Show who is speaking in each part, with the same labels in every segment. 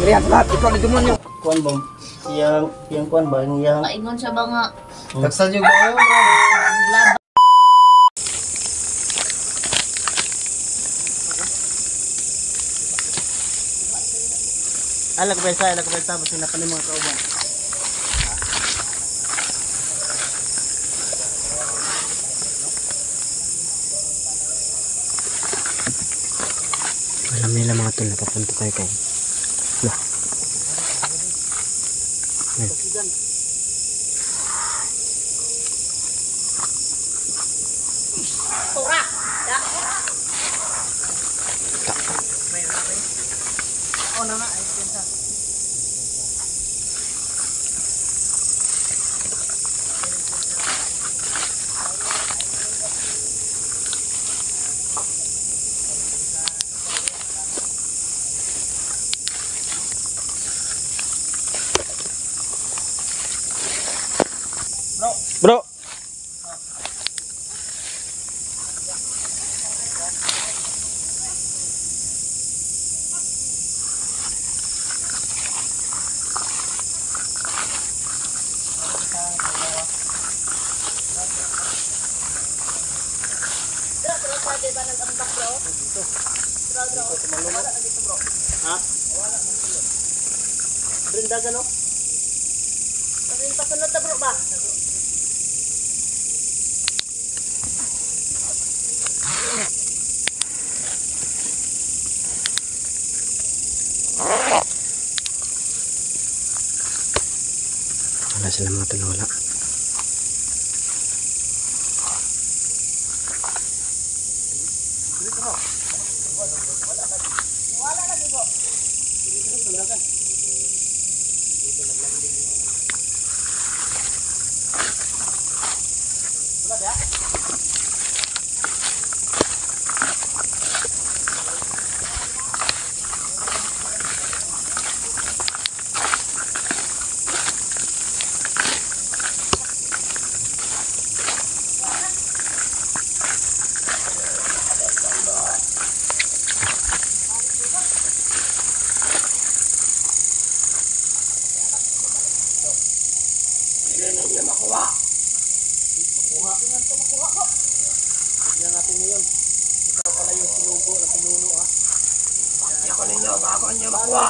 Speaker 1: kapangyarihan lahat. Ikaw ni demonyo.
Speaker 2: Kuan ba? Yang kuan ba? Yang
Speaker 3: Maingon siya ba nga?
Speaker 1: Taksan yung bayo, bro.
Speaker 3: Laban.
Speaker 2: alag belsa basta na panin mga kauban.
Speaker 4: Alam nila mga tol, napapunta tayo kay lah. Bro.
Speaker 2: Brindagan no?
Speaker 3: Pasinta sunod na bro ba?
Speaker 4: Wala sila mga tol, wala.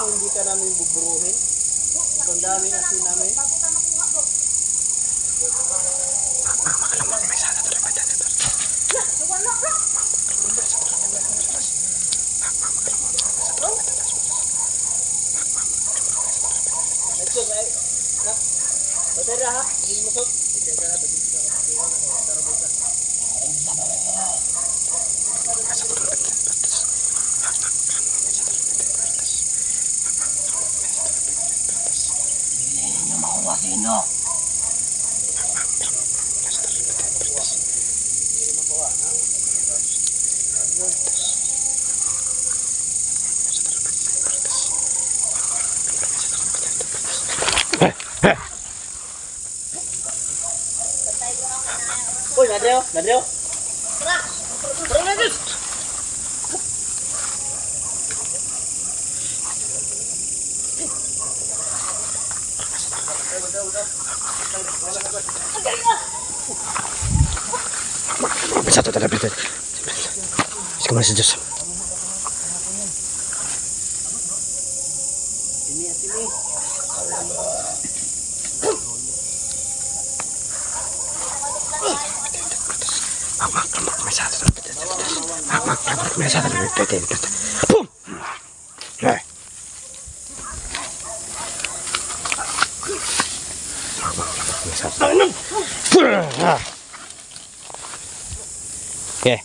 Speaker 2: Hindi ka namin buburuhin. Ang dami kasi namin.
Speaker 4: May sana tuloy pa dyan ito.
Speaker 2: Batera ha? Hindi mo to?
Speaker 1: Sino?
Speaker 2: Uy, Nadreo.
Speaker 3: Tara!
Speaker 2: Tara na, Diyos!
Speaker 4: Satu talaga dito. Sige muna si Diyos.
Speaker 2: Sini.
Speaker 4: May satu talaga dito. May satu talaga dito. Boom! Okay.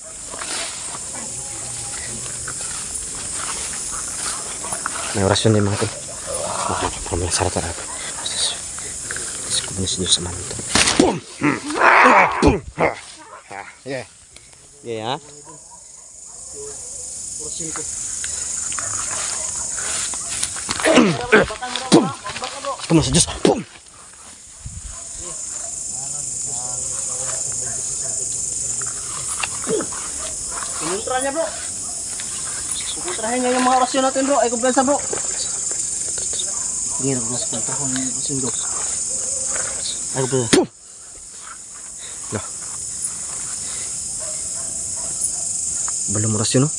Speaker 4: May orasyon din mga ito. Para malasara talaga. Tapos ko na si Diyos sa manon ito. Boom! Boom! Okay. Okay ha? Boom! Ito sa Diyos. Boom!
Speaker 2: Pinuntra niya bro. Pupuntrahin niya yung mga orasyon natin bro. Ay kumpiyansa bro. Tingin ako sa punta kung sindo. Ako ba?
Speaker 4: Lah. Belum oras yun, no?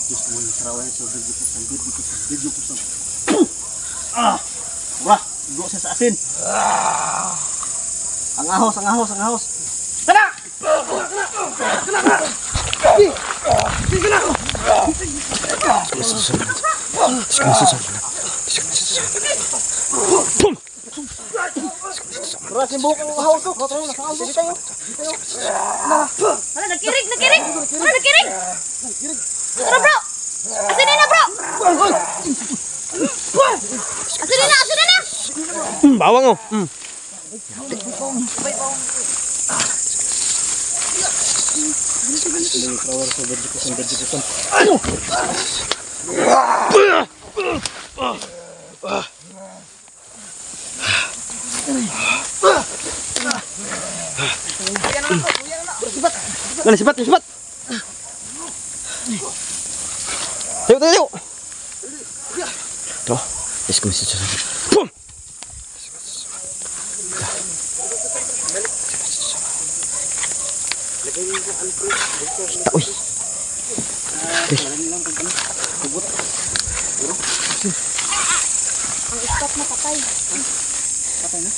Speaker 2: Diyos mo yung saraway sa video ko sa Wah, go siya sa asin. Ang ahos. Tara! Beras yung buhok ang ahos to. Sige tayo.
Speaker 3: Ano, nakirig! Ano, nakirig! Tara, bro! Asinin na, bro! Asinin na!
Speaker 4: Bawang, oh. Cepat. Ayo. Tuh, komisi Boom.
Speaker 3: Ang stop na patay.
Speaker 2: Patay na?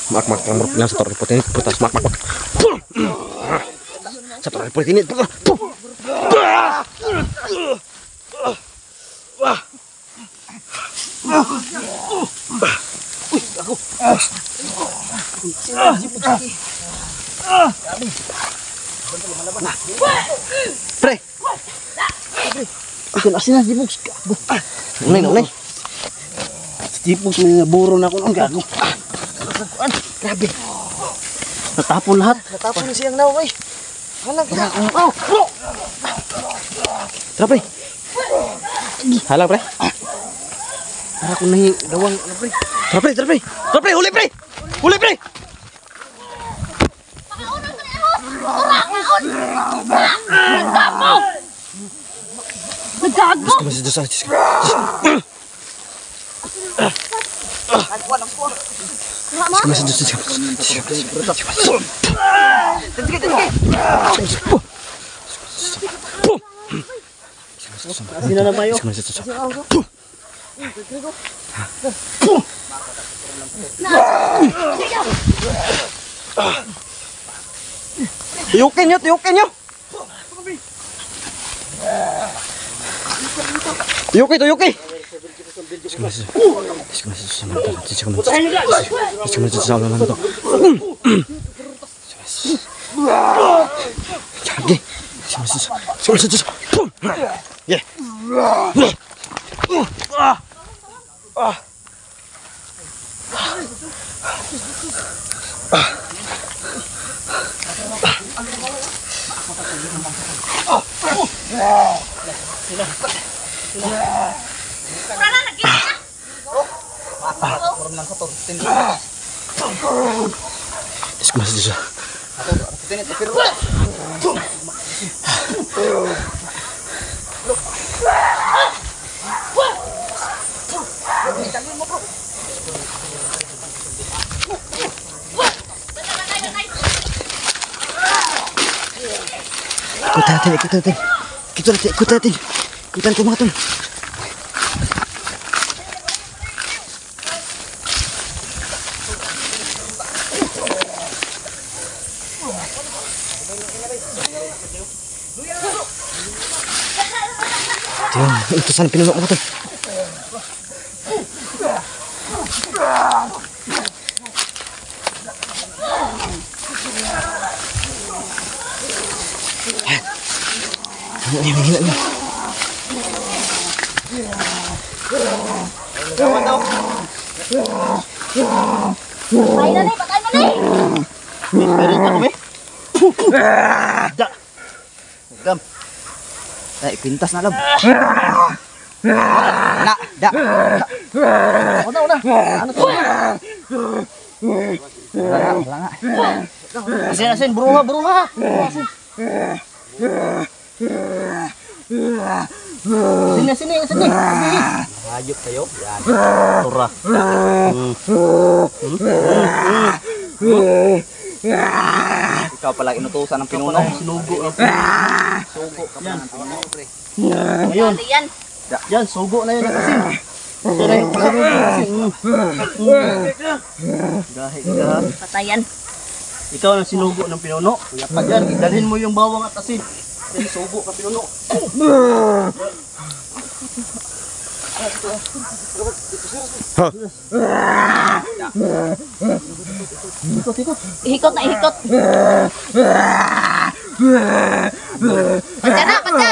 Speaker 4: Mak, yang satu repot ini putas mak. Satu repot ini. Pre.
Speaker 2: Ikan asin na, Jibog.
Speaker 4: Unay.
Speaker 2: Jibog, may naburo na ako ng gago. Grabe. Natapon lahat.
Speaker 4: Natapon siyang daw, ay. Halang ka.
Speaker 2: Oh, bro!
Speaker 4: Tara, pre. Halang, pre.
Speaker 2: Para ko nahi dawang, pre.
Speaker 4: Tara, pre. Huli, pre.
Speaker 3: Naggago!
Speaker 4: Masih dosa.
Speaker 2: Asin na tayo.
Speaker 4: Tuyukin nyo. Tuyuki. Ikutan mga tol. Itu sana pinunok mo tol.
Speaker 3: Patay na, patay
Speaker 2: Meron ka kami? Da! Gam! Ay, pintas na lab. Na! Da! Una! Ano to? Wala nga. Asin, buruha! Sini. Hayop kayo. Yan. Tura. Ikaw pala inutusan ng pinuno. Sinugo. Sugo ka pa ng pinuno, pre. Ngayon.
Speaker 3: Yan.
Speaker 2: Yan, sugo na yun ang asin. Siya na yung pagkaroon ng asin. Gahi ka.
Speaker 3: Patayan.
Speaker 2: Ikaw ang sinugo ng pinuno. Kaya pag yan, dalhin mo yung bawang at asin. Kasi sugo ka pinuno.
Speaker 3: Ihikot. Pagka.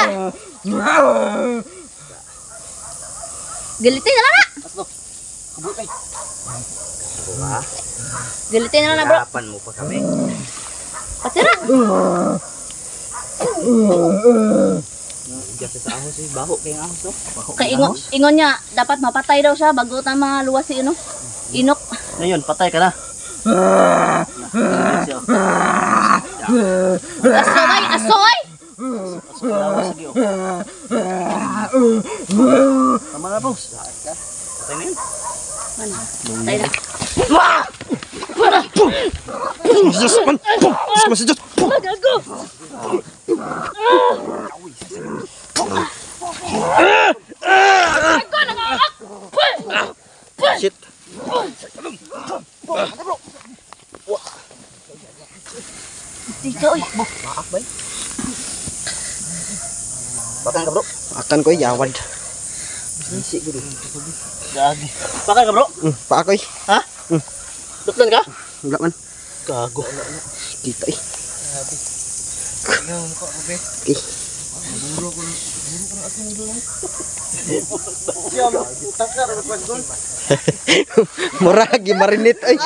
Speaker 3: Gilitin na lang na.
Speaker 2: Kabutay.
Speaker 3: Gilitin na lang na bro.
Speaker 2: Harapan mo pa kami.
Speaker 3: Patira.
Speaker 2: Kasi sa ahos eh. Baho kayong ahos no?
Speaker 3: Kay ingon niya, dapat mapatay daw siya bago ta mga luwas si Inok.
Speaker 2: Ngayon, patay ka na.
Speaker 3: Asoy!
Speaker 2: Tama na, boss. Patay na yun.
Speaker 3: Patay na. Gago!
Speaker 2: Shit.
Speaker 3: Dito, oy.
Speaker 2: Patay ka, bro.
Speaker 4: Akan ko yawad.
Speaker 2: Gagi. Patay ka, bro.
Speaker 4: Pa ako
Speaker 2: Ha? Duklan ka?
Speaker 4: Wala man.
Speaker 2: Gago.
Speaker 4: Kita eh. Okay. Murah gimarinit ay.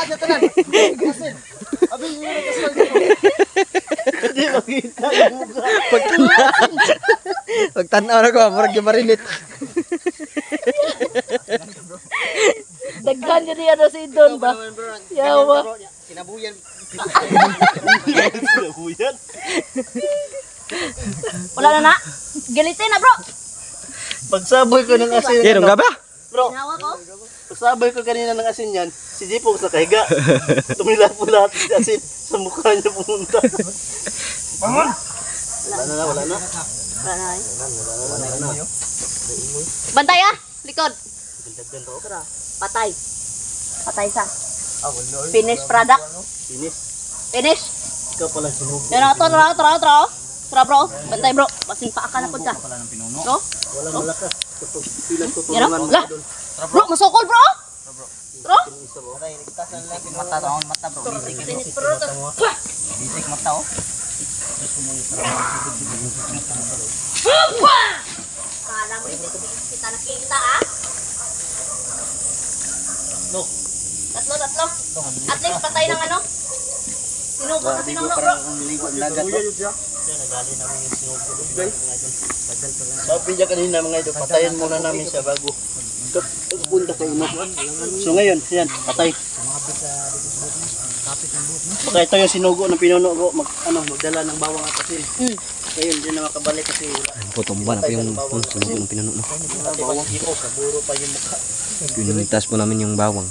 Speaker 2: Hindi makita.
Speaker 4: Pagtanaw na ko, murah gimarinit.
Speaker 3: Daghan niya niya si Don ba? Yawa.
Speaker 2: Sinabuyan. Sinabuyan.
Speaker 3: Wala na na. Gilitin na bro.
Speaker 2: Pagsaboy ko ng asin.
Speaker 4: Yan nga ba?
Speaker 2: Bro,
Speaker 3: Nawa ko.
Speaker 2: pagsaboy ko kanina ng asin yan, si Jipong sa kahiga. Tumila po lahat si asin sa mukha niya pumunta. Bangon! Wala na.
Speaker 3: Wala na. Bantay ah. Likod. Patay. Patay sa. Finish product.
Speaker 2: Finish.
Speaker 3: Finish.
Speaker 2: Ikaw pala sinubo.
Speaker 3: Yan ako. Tara bro. Bantay bro. Basing paa ka na po ka. No?
Speaker 2: Wala malakas. Pilang
Speaker 3: Yan
Speaker 2: tutulungan
Speaker 3: o. Lah. Bro, masukol bro. Bro.
Speaker 1: Mata bro.
Speaker 3: Finish product.
Speaker 1: Bisik mata oh.
Speaker 3: Kala mo hindi kita nakita ah.
Speaker 2: No.
Speaker 3: Tatlo. At least patay ng ano. Sinubo na pinuno bro.
Speaker 1: Ligo dagat.
Speaker 2: Nagali namin yung sinubo. Sabi niya kanina mga idol, patayin muna namin siya bago punta sa ino. So ngayon, yan, patay. Baka ito yung sinugo ng pinuno ko, magdala ng bawang at asin. Ngayon, hindi na makabalik kasi
Speaker 4: Putumba na po yung sunog ng pinuno. No?
Speaker 2: bawang iko, saburo pa yung mukha.
Speaker 4: Pinuntas po namin yung bawang.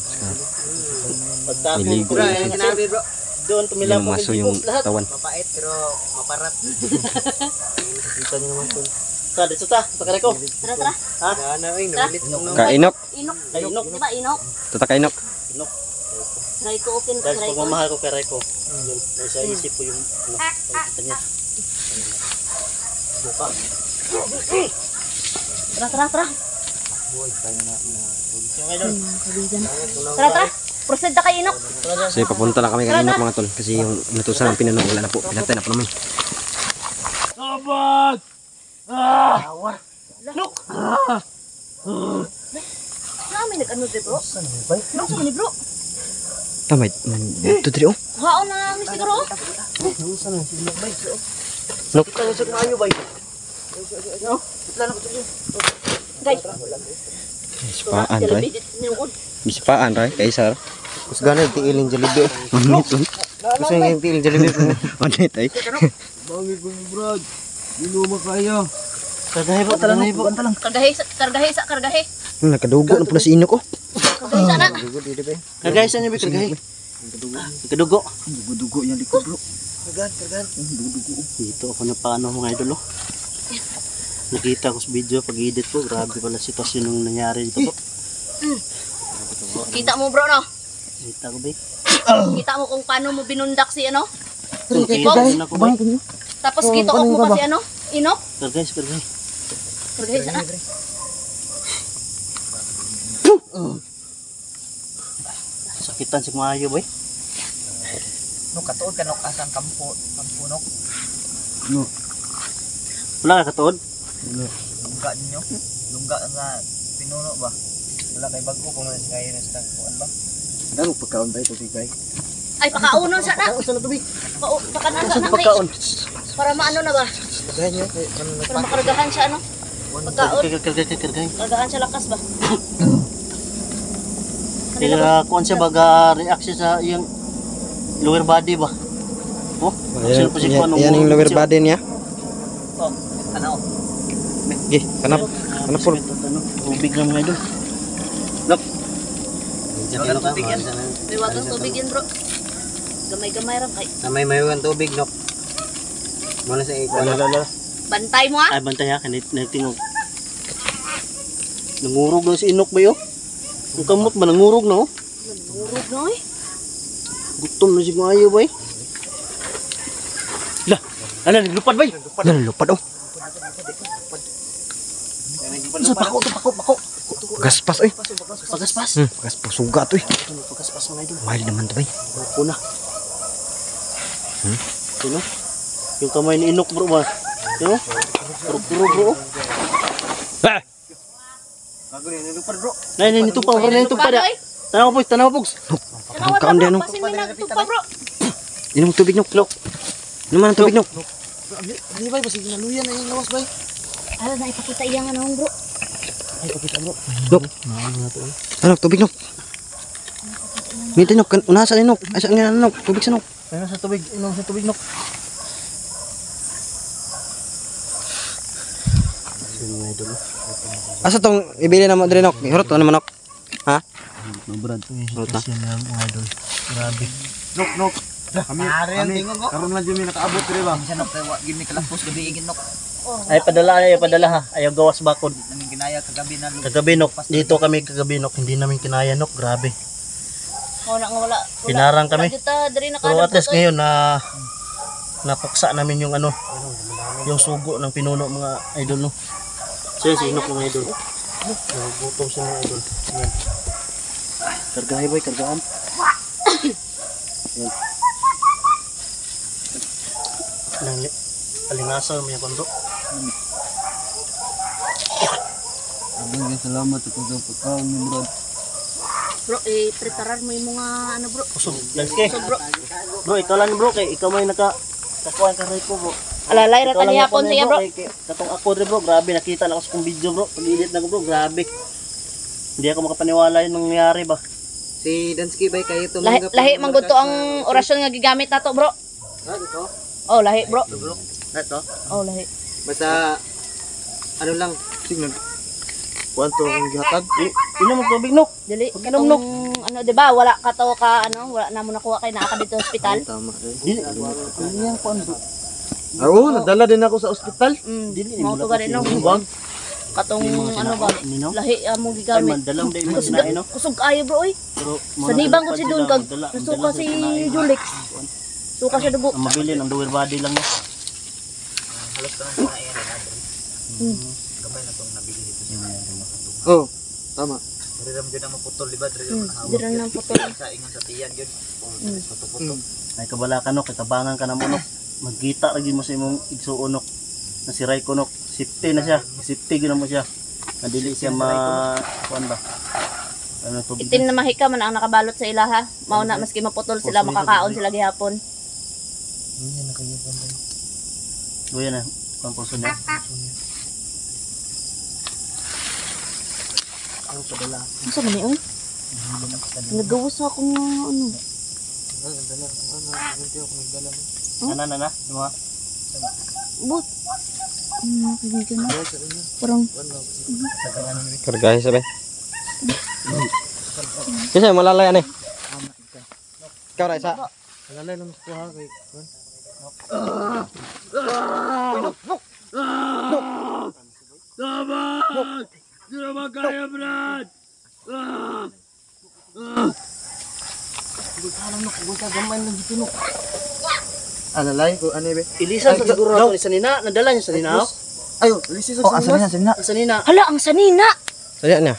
Speaker 2: Pagtapos,
Speaker 4: Niligo
Speaker 2: bro,
Speaker 4: na siya.
Speaker 2: doon tumilaw
Speaker 4: Yung maso yung
Speaker 2: lahat.
Speaker 4: tawan.
Speaker 1: Mapait pero maparat.
Speaker 2: Kita niyo naman ito. Dito ta, pakare ko.
Speaker 3: Tara.
Speaker 2: Ha?
Speaker 4: Kainok.
Speaker 3: Inok.
Speaker 2: Inok.
Speaker 3: Di ba inok?
Speaker 4: Tata kainok.
Speaker 2: Inok.
Speaker 3: Try ko open ko.
Speaker 2: Dahil
Speaker 3: Try ko.
Speaker 2: pagmamahal ko kay Reko, yun, nasa isip ko yung nakikita niya. Buka.
Speaker 3: Tara.
Speaker 2: So ngayon,
Speaker 3: Tara. Proceed na kay inok.
Speaker 4: So papunta na kami kainok mga tol. Kasi yung inutusan ng pinuno wala na po. Pinatay na po namin.
Speaker 2: Sabag! Look!
Speaker 3: Namin nag-ano di bro? Saan ni bro?
Speaker 4: Tamay. Ito diri oh.
Speaker 3: Haon na ang siguro.
Speaker 2: Nausa na si Inok bay.
Speaker 4: Nok.
Speaker 2: Kita na siya maayo bay.
Speaker 3: Guys.
Speaker 4: Sipaan ray. Bisipaan ray kay sir. Kus gana tiilin jalebi. Manit. Kus yung tiilin jalebi. Manit ay.
Speaker 2: Bangi ko brad. Dilo makaya. Kargahe po talanay po.
Speaker 3: Kargahe.
Speaker 4: Nakadugo na pala si Inok oh.
Speaker 3: Kargahe sana.
Speaker 2: Kargahe sa niyo bay kargahe. Kadugo.
Speaker 1: Dugo-dugo yung likod bro.
Speaker 2: Kargahan. Dugo. Dito ako na paano mga idol oh. Nakita ko sa video pag-edit ko, grabe pala sitwasyon nung nangyari dito po.
Speaker 3: Kita mo bro no?
Speaker 2: Kita ko ba?
Speaker 3: Kita mo kung paano mo binundak si ano?
Speaker 2: Kita na ko ba?
Speaker 3: Tapos kita ko mo kasi ano? Inok?
Speaker 2: Kargahe.
Speaker 3: Kargahe sana.
Speaker 2: Sakitan si Mayo ba?
Speaker 1: No, katuod ka nok asang kampo nok.
Speaker 2: Wala ka katuod?
Speaker 1: Lungga ninyo. Lungga sa pinuno ba? Wala kay bago kung ano kayo na sa kuan ba?
Speaker 2: Ano pagkaon tayo tubig bay?
Speaker 3: Ay pakaunon sana.
Speaker 2: Saan na tubig?
Speaker 3: Pakanan
Speaker 2: Saan
Speaker 3: sana.
Speaker 2: pagkaon?
Speaker 3: Para maano na ba? Para makargahan siya ano? Pagkaon.
Speaker 2: Kargahe.
Speaker 3: Kargahan siya lakas ba?
Speaker 2: Kaya kuan siya baga reaction sa yung lower body ba? Oh, sino pa si kuan
Speaker 4: Yan yung lower body niya.
Speaker 1: Oh, ano?
Speaker 4: Gi, kanap. Kanap po.
Speaker 2: Tubig na mga idol. Lop.
Speaker 1: Wala tubig yan.
Speaker 3: May wagang tubig yan bro. Gamay-gamay ram kay.
Speaker 1: May mayuan tubig nok. Muna sa ikaw.
Speaker 3: Bantay mo ha?
Speaker 2: Ay bantay ha kanit natingog. Nangurog na si Inok ba yo? Ang kamot ba nangurog na oh?
Speaker 3: Urog no eh.
Speaker 2: Gutom na si Mayo ba? Lah, ala naglupad ba?
Speaker 4: Yan lupad oh.
Speaker 2: Sa pako.
Speaker 4: Gaspas oy.
Speaker 2: Pagaspas.
Speaker 4: Gaspas sugat oy.
Speaker 2: Pagaspas mga idol.
Speaker 4: Mahal naman to bay.
Speaker 2: Una. Sino? Yung kamay ni Inok bro ba? Yo? Bro.
Speaker 4: Ah!
Speaker 1: Bago ni lupad bro.
Speaker 2: Nay, nito pa, nito pa da. Tanaw po.
Speaker 3: Tanawa
Speaker 4: Kaon din,
Speaker 3: bro.
Speaker 4: no?
Speaker 3: Pasin mo nagtupa bro.
Speaker 4: Inom tubig nok. Inom man tubig nok.
Speaker 2: Ani bay basig naluyan na yung lawas bay.
Speaker 3: Ala na ipakita iyang ano bro.
Speaker 2: Ay pakita bro.
Speaker 4: Nok. Ano tubig nok. Miti nok unasa ni nok. Asa nga nok. Tubig sa nok.
Speaker 2: Ano sa tubig? Inom sa tubig nok. Sino nga idol?
Speaker 4: Asa tong ibili na mo dire nok. Ihurot ano manok. Ha?
Speaker 2: Mabrad to yung
Speaker 4: Ruta.
Speaker 2: sitwasyon na mga idol. Grabe.
Speaker 1: Nok. Kami tingon ko.
Speaker 2: Karon na dyan may nakaabot dire ba?
Speaker 1: Minsan nok kay wa gid ni kalapos gabi igin nok.
Speaker 2: Ay padala ha. Ayaw gawas bakod.
Speaker 1: Namin ginaya kagabi na
Speaker 2: Kagabi nok. Dito kami kagabi nok. Hindi namin kinaya nok. Grabe.
Speaker 3: Wala.
Speaker 2: Pinarang kami.
Speaker 3: Kita dari na
Speaker 2: Pero at least ngayon na napuksa namin yung ano. Yung sugo ng pinuno mga idol no. Siya si Inok mga idol. Nagutom siya mga idol. Yan. Kargahe boy, kargaan. Yan. Alingasal may kondo.
Speaker 1: Salamat sa pagkaon ni bro.
Speaker 3: Bro, preparar mo yung mga ano bro.
Speaker 2: Usog. Lanske.
Speaker 3: So bro.
Speaker 2: Bro, ikaw lang bro kay ikaw may kakuha ka rin po bro.
Speaker 3: Alalay ra
Speaker 2: Ikaw lang
Speaker 3: tani
Speaker 2: ako
Speaker 3: hapon
Speaker 2: na,
Speaker 3: siya bro.
Speaker 2: Katong ako rin bro, grabe nakita na ako sa kong video bro. Pag-edit na ko bro, grabe. Hindi ako makapaniwala yung nangyari ba.
Speaker 1: Si Dansky bay kayo
Speaker 3: Lahi manggod to ang orasyon nga gigamit nato bro.
Speaker 1: Dito.
Speaker 3: Oh, lahi bro.
Speaker 1: Bro. Dito.
Speaker 3: Oh, lahi.
Speaker 1: Basta ano lang.
Speaker 2: Signal. Kuanto ang gihatag? Inom mo tubig nok.
Speaker 3: Dili
Speaker 2: Pag-inom,
Speaker 3: katong ano 'di ba? Wala ka to ka ano, wala na mo nakuha kay naa ka dito sa ospital.
Speaker 1: Tama.
Speaker 2: Dili. Dili yan kuan bro.
Speaker 4: Oo, nadala din ako sa ospital.
Speaker 2: Dili
Speaker 3: Mo to ganin no.
Speaker 2: Wag.
Speaker 3: Katong ano ba?
Speaker 2: Nino?
Speaker 3: Lahi mo
Speaker 2: Ay
Speaker 3: gigamit.
Speaker 2: mandalam dai mo sinain no.
Speaker 3: Kusog kayo bro oy.
Speaker 2: Pero
Speaker 3: Sa nibang ko si Don kag suka si Julix. Suka siya dugo.
Speaker 2: Ang mabili ng lower body lang no.
Speaker 1: Halos ka na ayan. Gabay na tong nabili dito sa
Speaker 4: Oh, tama.
Speaker 1: Diram jud na maputol di ba?
Speaker 3: Dira na putol.
Speaker 1: Sa ingon sa tiyan jud. Puto-puto.
Speaker 2: Ay kabala ka no, kitabangan ka na mo no. Magkita lagi mo sa imong igsuon no. Na si Ray ko no. Safety na siya. Safety gyud mo siya. Nadili siya kuan ba. Ano tubig?
Speaker 3: Itim na mahika man ang nakabalot sa ilaha. Mauna maski maputol sila makakaon sila gihapon.
Speaker 1: Hindi na kayo ba?
Speaker 2: Luya na. Ang puso niya. Ang padala.
Speaker 3: Ano sa mani oy? Nagawa sa akong ano.
Speaker 2: Nana. Dua.
Speaker 3: But. Kaibigan na. Parang
Speaker 4: Kargahe sabay. Kasi malalay ani. Ikaw ra isa.
Speaker 2: Malalay lang sa tuha kay. Alalay ko ano be? Ilisan sa siguro ako sa nina, nadala niya sa nina.
Speaker 1: Ayo, lisi sa sinina.
Speaker 2: Sa nina.
Speaker 3: hala ang sanina.
Speaker 4: Saya niya.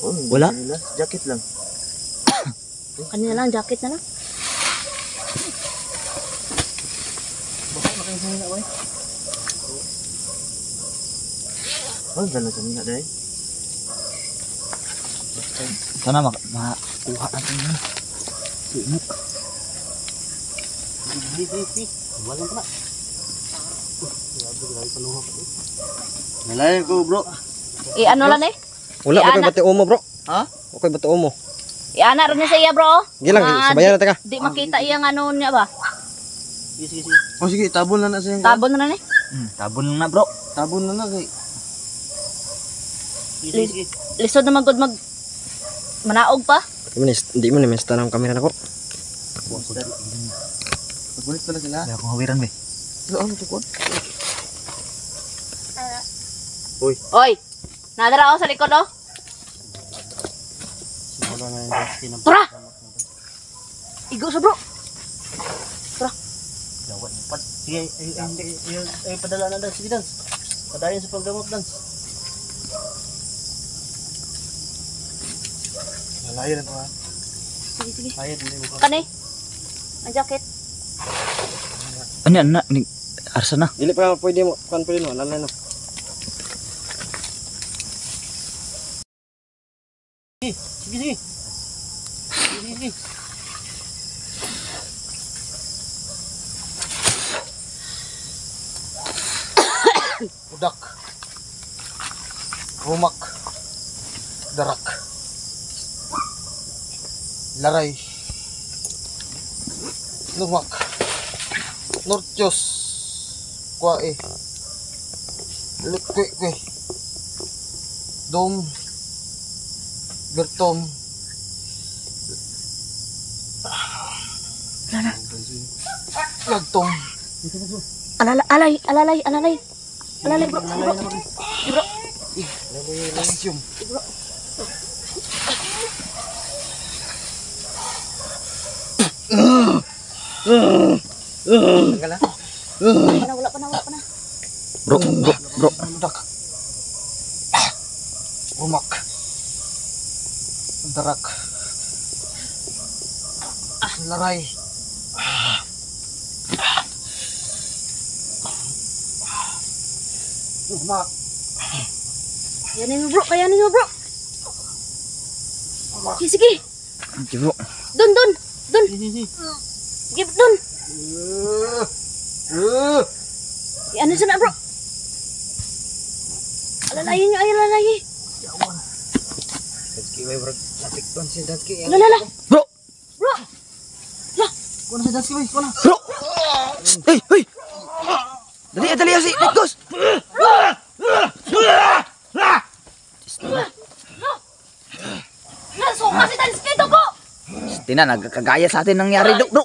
Speaker 1: Wala?
Speaker 2: Jacket lang.
Speaker 3: Kanina lang jacket na lang.
Speaker 2: Baka makain sa nina boy. Oh, dala sa nina dai.
Speaker 1: Sana makuha natin yun. Sinok.
Speaker 2: Walang pa na. Nalay ko bro.
Speaker 3: Ano lang eh?
Speaker 4: Wala
Speaker 3: Iana.
Speaker 4: pa bati umo bro.
Speaker 2: Ha?
Speaker 4: Okay bati umo.
Speaker 3: Iana rin niya sa iya bro.
Speaker 4: Gilang sabayan na ka.
Speaker 3: Di makita iyang ano niya ba?
Speaker 2: Sige. Oh sige, tabon na sa yung.
Speaker 3: Tabon na rin eh.
Speaker 1: Tabon lang na bro.
Speaker 2: Tabon na kay. Sige.
Speaker 3: Lisod na magod mag manaog pa.
Speaker 4: Hindi mo naman sa tanang kamera na ko.
Speaker 2: Pagbulit pala sila.
Speaker 1: Kaya akong hawiran be.
Speaker 2: Ano to kon?
Speaker 3: Oy. Nadara ako sa likod oh.
Speaker 2: Wala na yung dusty na.
Speaker 3: Tara! Igo sa bro.
Speaker 2: Dawan mo pa. Sige, ay padala na dance. Sige dance. Padayon sa pagdamot dance. Nalayo na to ha.
Speaker 3: Sige.
Speaker 2: Ayat hindi mo pa.
Speaker 3: Kanay. Ang jacket.
Speaker 1: Ano yan na? Arsa na.
Speaker 4: Dili pa pwede mo kan pwede no lalay no.
Speaker 2: Sige. Udak. Rumak. Darak. Laray. Lumak. Nortyos. Kwae. Lukwe. Dom. Bertom. Lagtom.
Speaker 3: Alalay bro. Bro.
Speaker 2: Lasyum.
Speaker 3: Wala pa na.
Speaker 4: Bro.
Speaker 2: Udak. Umak. Darak. Laray. Umak.
Speaker 3: Kayanin mo bro. Sige.
Speaker 1: Sige bro.
Speaker 3: Dun. Sige dun. Ano sana bro? Alalayin nyo, alalayin.
Speaker 1: Dansky may bro. Lapik doon si Dansky.
Speaker 3: Alala.
Speaker 1: Bro!
Speaker 2: Kuno sa Dansky, kuno.
Speaker 1: Bro! Hey! Dali si Nikos!
Speaker 3: Nasuka si Dansky ito po!
Speaker 1: Tina, nagkagaya sa atin nangyari bro.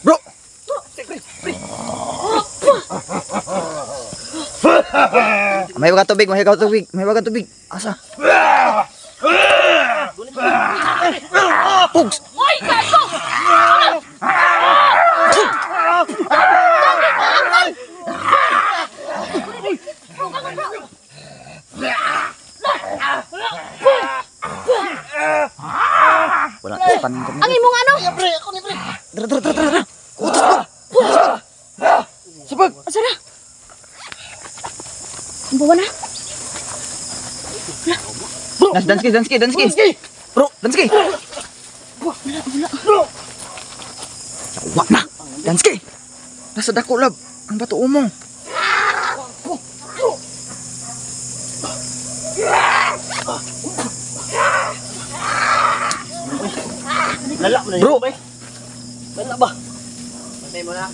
Speaker 1: Bro! May baga tubig. Asa? Pugs!
Speaker 3: Hoy, gago!
Speaker 1: Wala pan kami.
Speaker 3: Ang imong ano?
Speaker 1: Tara. Utos bro. Sabag.
Speaker 3: Asa na?
Speaker 1: Danski. Bro, Danski.
Speaker 2: Bro!
Speaker 1: Wak na. Danski. Nasa dako lab. Ang bato mo.
Speaker 2: Lala mo na
Speaker 1: Bro.
Speaker 2: yun, bay. Lala ba?
Speaker 1: Pantay mo na.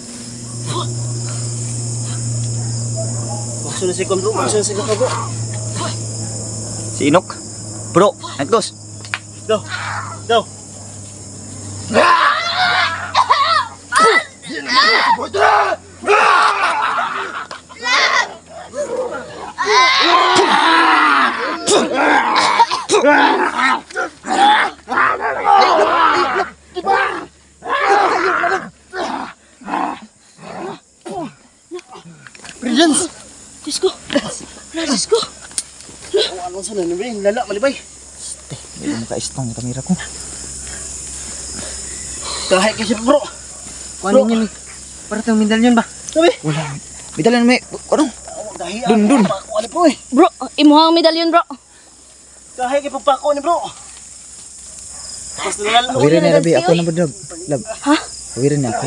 Speaker 2: Bakso na si Kon, bro. Bakso na si Kon, bro.
Speaker 1: Si Inok. Bro, night ghost.
Speaker 2: Go. Go. Brilliance!
Speaker 3: Diyos ko. Diyos ko.
Speaker 2: Oh, anong sana ni bay? Lala, malibay.
Speaker 1: Hindi mo ka-istong kamera ko.
Speaker 2: Kahit kasi, bro.
Speaker 1: Kuhanin niyo ni. Para itong medalyon ba?
Speaker 2: Sabi?
Speaker 1: Wala. Medalyon may. Ano?
Speaker 2: Dahil
Speaker 1: Dun.
Speaker 2: Pako ni bro eh.
Speaker 3: Bro, imuhang medalyon, bro.
Speaker 2: Kahit kay pagpako ni bro. Tapos nalala ko
Speaker 1: Hawirin
Speaker 2: yan.
Speaker 1: niya, Labi. Ako na ba, Lab? Lab.
Speaker 3: Ha?
Speaker 1: Hawirin niya. Ako.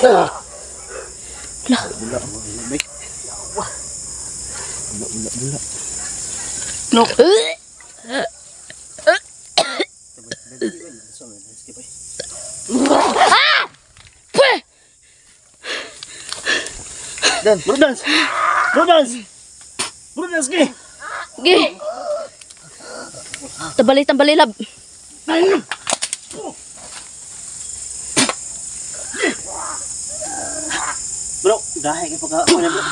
Speaker 1: Bula.
Speaker 2: No. Dance, bro dance. Bro dance. Bro dance ke.
Speaker 3: Sige. Tambali, lab.
Speaker 2: Bro, dahil kay pagkako ni bro.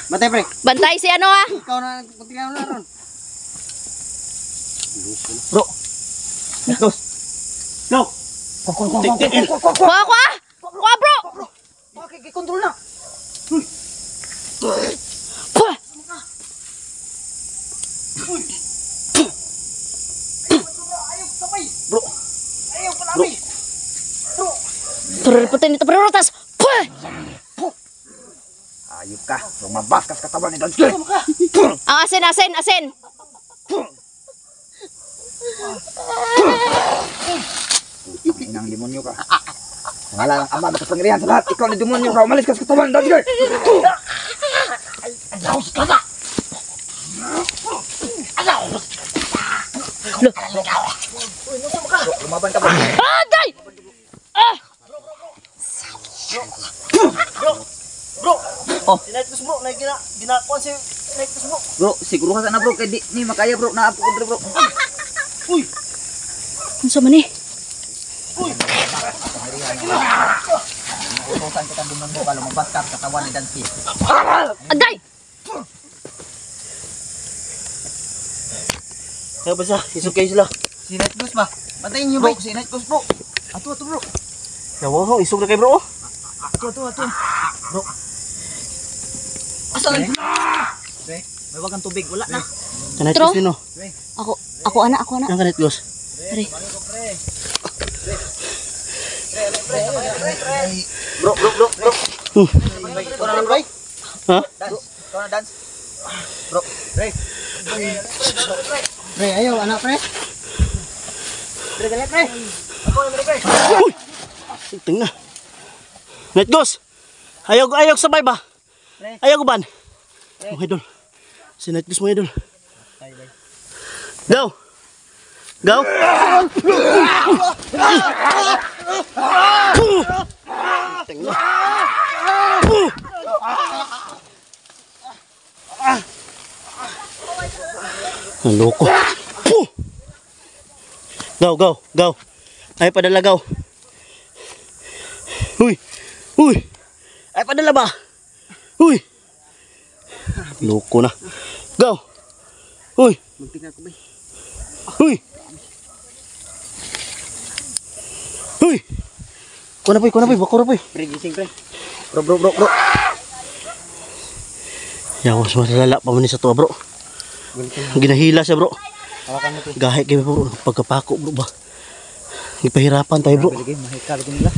Speaker 1: Matay, pre.
Speaker 3: Bantay si ano, ha?
Speaker 1: Ikaw na, pagtingnan mo na ron.
Speaker 2: Bro. Let's go. Go. Tik.
Speaker 3: Kuha, bro.
Speaker 1: Bakit? Kontrol na.
Speaker 3: Kuha.
Speaker 2: Bro. Bro.
Speaker 3: Turuputin ito, perutas. Kuha.
Speaker 1: Ayup ka. Lumabas ka sa katawan ni Danski.
Speaker 3: Ang asin.
Speaker 1: Inang demonyo ka. Pangalan ng Ama at kapangyarihan sa lahat. Ikaw na demonyo ka. Umalis ka sa katawan ni Danski. Lumaban ka ba?
Speaker 3: Aday!
Speaker 2: Bro.
Speaker 1: Oh.
Speaker 2: Sinaitos bro, na ginakuan si sinaitos bro.
Speaker 1: Bro, siguro ka sana bro. Kaya di ni makaya bro. Naapo ko bro.
Speaker 2: Uy.
Speaker 3: Ano sa mani?
Speaker 1: Utusan kita demonyo ka. Lumabas ka sa katawan ni Danski.
Speaker 3: Aday!
Speaker 2: Kaya ba siya? Isukay sila.
Speaker 1: Si Night Ghost ba? Patayin niyo bro. Si Night Ghost bro. Ato bro.
Speaker 2: Yawa ho, isog na kay bro.
Speaker 1: Ato. Bro. Asan? Pre, may wagang tubig. Wala na.
Speaker 2: Kanait
Speaker 3: Tro?
Speaker 2: Ghost din no.
Speaker 3: Ako ana.
Speaker 2: Ang kanait Ghost.
Speaker 3: Pare.
Speaker 1: Bro.
Speaker 2: Ikaw na lang bay? Ha?
Speaker 1: Dance. Ikaw na dance. Bro. Pre, ayaw anak pre. Pre, dali pre. Ako na pre.
Speaker 2: Uy! Tingnan. Night Ghost. Ayaw sabay ba? Ayaw ko ban. Mga idol. Si Night Ghost mga idol. Go! Tingnan. Ang loko. Go. Ay padala go. Uy. Ay padala ba? Uy. Loko na. Go. Uy.
Speaker 1: Magtingnan ko ba?
Speaker 2: Uy. Kuha na po.
Speaker 1: Pre, gising pre.
Speaker 2: Bro. Yawas masalala pa man ni sa tuwa bro. Ginahila siya bro.
Speaker 1: Hawakan mo pre.
Speaker 2: Gahit kayo bro. Pagkapako bro ba. Ipahirapan tayo bro.
Speaker 1: Lagi mahikal ko nila.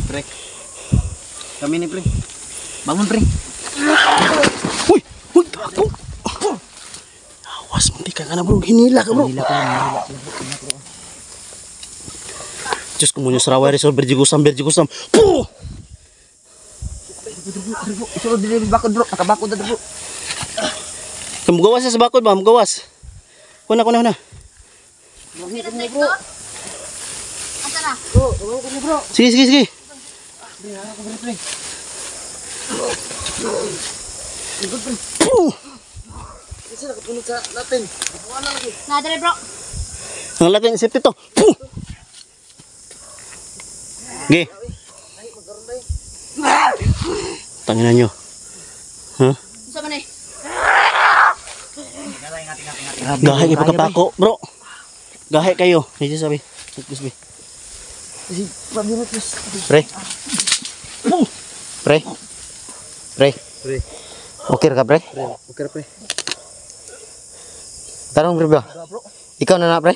Speaker 1: Pre. Kami ni pre. Bangun pre.
Speaker 2: Uy! Uy! Tato! Awas, munti ka na bro. Hinila ka bro.
Speaker 1: Hila ko lang.
Speaker 2: Diyos ko mo yung saraway resol. Berjigusam. Puh!
Speaker 1: Isulod din bakod bro. Nakabakod na bro.
Speaker 2: Mugawas sa bakod ba? Mugawas. Kuna.
Speaker 3: Bro. Asa na?
Speaker 2: Sige. Puh!
Speaker 3: Na dali bro.
Speaker 2: Ang latin, safety to. Puh! Ge. Tanginan nyo. Huh?
Speaker 3: Sa man eh.
Speaker 2: Gahe kayo pagkapako, bro. Gahe kayo. Hindi sabi. Pre. Okay ka, pre?
Speaker 1: Okay pre.
Speaker 2: Tarong, pre ba? Ikaw na, pre?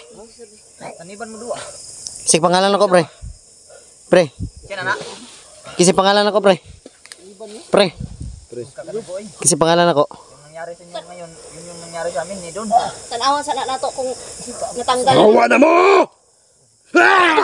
Speaker 1: Taniban mo dua.
Speaker 2: Kisig pangalan ako, pre. Pre.
Speaker 1: Siya na.
Speaker 2: Kisig pangalan ako, pre. Pre. Kisig pangalan ako.
Speaker 1: Yung nangyari sa inyo ngayon, yun yung nangyari sa amin ni Don.
Speaker 3: Tanawan sa nato kung natanggal.
Speaker 2: Awa na mo!
Speaker 1: Ang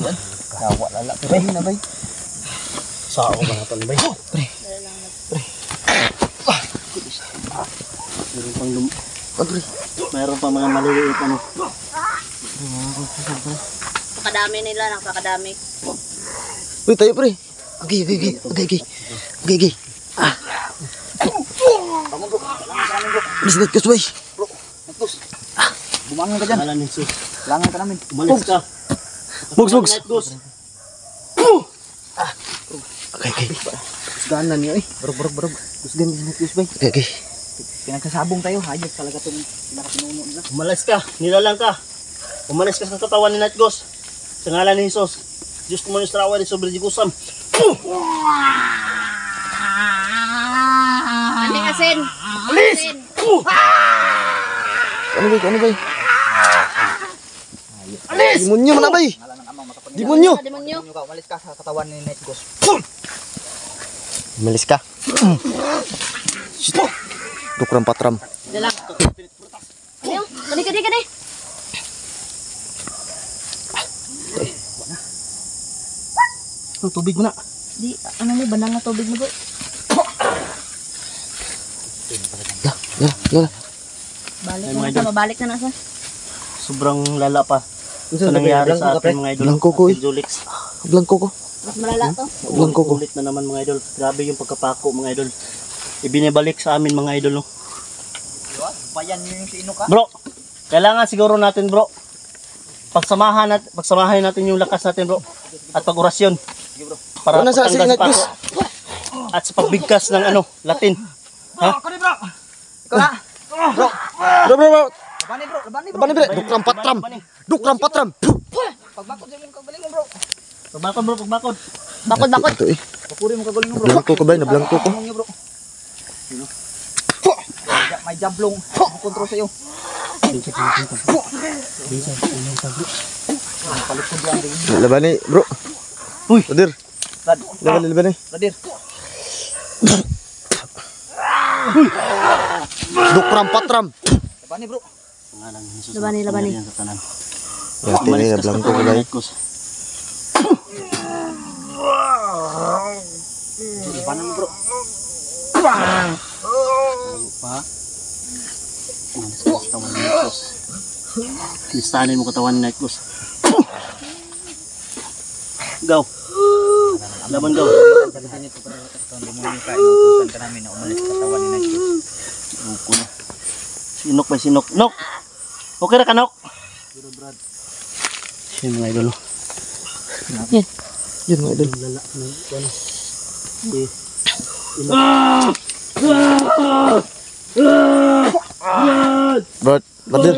Speaker 1: yan. Kawa lala. Pre na bay.
Speaker 2: Sao ba natin, bay? Pre. Mayroon pa mga maliliit ano.
Speaker 3: Pakadami nila, napakadami.
Speaker 2: Uy, tayo pre. Okay. Bisnet ka, subay.
Speaker 1: Bumangon ka dyan.
Speaker 2: Alam ni sus.
Speaker 1: Langan ka namin.
Speaker 2: Umalis ka. Bugs. Okay.
Speaker 1: Kusgahan na niyo eh. Barog. Kusgahan din natin bay.
Speaker 2: Okay.
Speaker 1: Pinagsasabong tayo. Hayag talaga itong pinakapinuno nila.
Speaker 2: Umalis ka. Nilalang ka. Umalis ka sa katawan ni Night Ghost. Sa ngalan ni Jesus. Diyos ko mo yung saraway ni Sobrang Jigusam.
Speaker 3: Anding asin. Alis!
Speaker 2: Ano ba? Alis! Demonyo man na ba?
Speaker 1: Ngalan ng amang makapangyarihan.
Speaker 2: Demonyo!
Speaker 3: Demonyo.
Speaker 1: Ka, umalis ka sa katawan ni Night Ghost.
Speaker 2: Umalis ka. Dukram patram.
Speaker 3: Dalang. Ano yun? Kani.
Speaker 2: Tubig mo na.
Speaker 3: Di, ano mo, bandang na tubig mo bro.
Speaker 2: Yala.
Speaker 3: Mabalik na nasa.
Speaker 2: Sobrang lala pa. Sa nangyari sa ating mga idol.
Speaker 5: Blanco ko eh.
Speaker 2: Julix.
Speaker 5: Blanco ko.
Speaker 3: Mas malala to.
Speaker 5: Blanco ko.
Speaker 2: Ulit na naman mga idol. Grabe yung pagkapako mga idol. Ibinibalik sa amin mga idol. No?
Speaker 1: Diba? Bayan niyo yung sino ka.
Speaker 2: Bro, kailangan siguro natin bro. Pagsamahin natin yung lakas natin bro. At pag-orasyon. Para
Speaker 5: Ano sa
Speaker 2: patanggal
Speaker 5: Night
Speaker 2: pako.
Speaker 5: Ghost?
Speaker 2: At sa pagbigkas ng ano, Latin. Ha?
Speaker 1: Ikaw na.
Speaker 5: Bro.
Speaker 1: Labani bro.
Speaker 5: Dukram patram.
Speaker 1: Pagbakod sa mong kagaling mo bro.
Speaker 2: Pagbakod bro, pagbakod.
Speaker 3: Bakod.
Speaker 5: Ito eh.
Speaker 1: Papuri mo kagaling mo bro.
Speaker 5: Blanco ko ba? Na blanco ko.
Speaker 1: Among niyo bro. May jablong. Kontrol sa'yo.
Speaker 5: Laban eh, bro.
Speaker 2: Uy.
Speaker 5: Radir. Laban eh.
Speaker 1: Radir.
Speaker 5: Dukram patram.
Speaker 1: Labani bro.
Speaker 2: Pangalan ni Jesus.
Speaker 3: Labani.
Speaker 2: Pangyarihan sa tanan.
Speaker 5: Yate ni na blanco ko ba?
Speaker 2: Paano mo bro? Pa. Umalis ka sa katawan ni Night Ghost. Listanin mo katawan ni Night Ghost. Go. Laban go.
Speaker 1: Sabihin ito para sa demonyo ka. Inutusan ka namin na umalis sa katawan ni Night Ghost.
Speaker 2: Uko na. Sinok ba sinok? Nok! Okay na ka, Nok? Yan mga idol.
Speaker 5: Yun mga idol.
Speaker 2: Lala. Ano?
Speaker 5: Brad. Radir.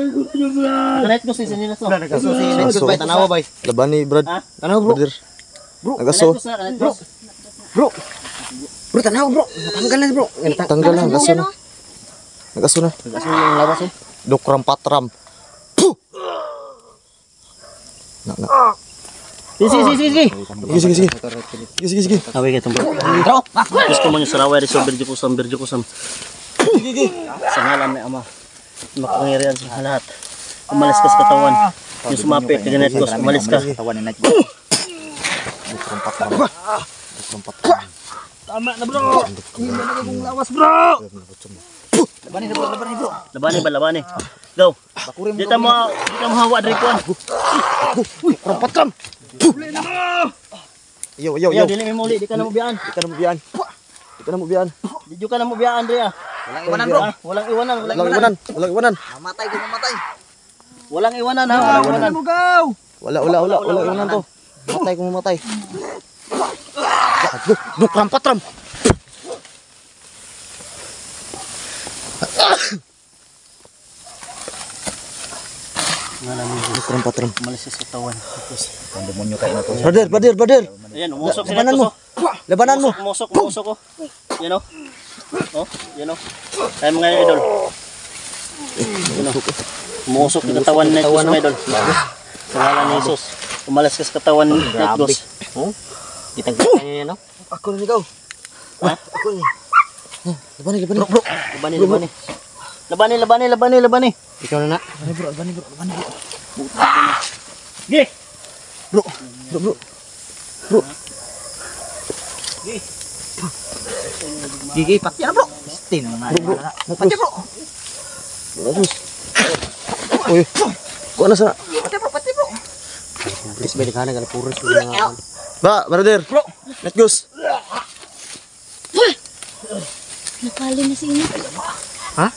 Speaker 2: Night Ghost isa nila to.
Speaker 1: Susi Night Ghost bay. Tanawa bay.
Speaker 5: Laban ni Brad.
Speaker 2: Ha?
Speaker 1: Tanawa bro.
Speaker 5: Radir. Nagaso.
Speaker 2: Bro, tanaw bro. Tanggal na bro.
Speaker 5: Tanggal na, nagaso na. Nagaso na.
Speaker 2: Nagaso na yung lawas oh.
Speaker 5: Dukram patram. Na.
Speaker 2: Sige.
Speaker 5: Sige.
Speaker 2: Away ka bro. Bro. Gusto mo yung saraway sa birjo ko sam. Sa ngalan ni Ama. Makapangyarihan sa lahat. Umalis ka sa katawan. Yung sumapit ka ganit ko, umalis ka.
Speaker 1: Katawan ni Night Ghost.
Speaker 5: Dukram patram.
Speaker 2: Tama na bro. Hindi na nagagong lawas bro. Labani. Go. Dito mo hawa dari kuan.
Speaker 5: Dukram patram. Yo.
Speaker 2: Yo, dili mo muli, di ka na mo biyaan.
Speaker 5: Di ka na mo biyan.
Speaker 2: Di ka na mo biyaan Andrea.
Speaker 1: Walang iwanan bro.
Speaker 2: Walang iwanan.
Speaker 5: Walang iwanan.
Speaker 1: Mamatay ko mamatay.
Speaker 2: Walang iwanan ha. Walang iwanan.
Speaker 5: Wala iwanan to. Mamatay. Dukram patram. Dukram patram.
Speaker 2: Umalis ka sa katawan.
Speaker 1: Ang demonyo kayo na to.
Speaker 5: Brother.
Speaker 2: Ayan, umusok si
Speaker 5: Labanan mo. Labanan mo.
Speaker 2: Umusok ko. Yan o. Oh, yan o. Kaya mga idol. Yan o. Umusok yung katawan na ito mga idol. Sa ngalan ni Jesus. Umalis ka sa katawan ni Ghost. Itagpapay niya yan o.
Speaker 5: Ako na ikaw.
Speaker 2: Ha?
Speaker 5: Ako ni. Labani.
Speaker 2: Labani. Ikaw na na.
Speaker 5: Labani bro.
Speaker 2: Gi!
Speaker 5: Bro.
Speaker 1: Gigi, pati na bro. Stin na. Pati bro.
Speaker 5: Bagus. Uy. Kok na sa?
Speaker 1: Pati bro.
Speaker 2: Please, balik ka na. Puros.
Speaker 5: Brother. Bro. Let's go.
Speaker 3: Nakali na si Ina.
Speaker 5: Ha?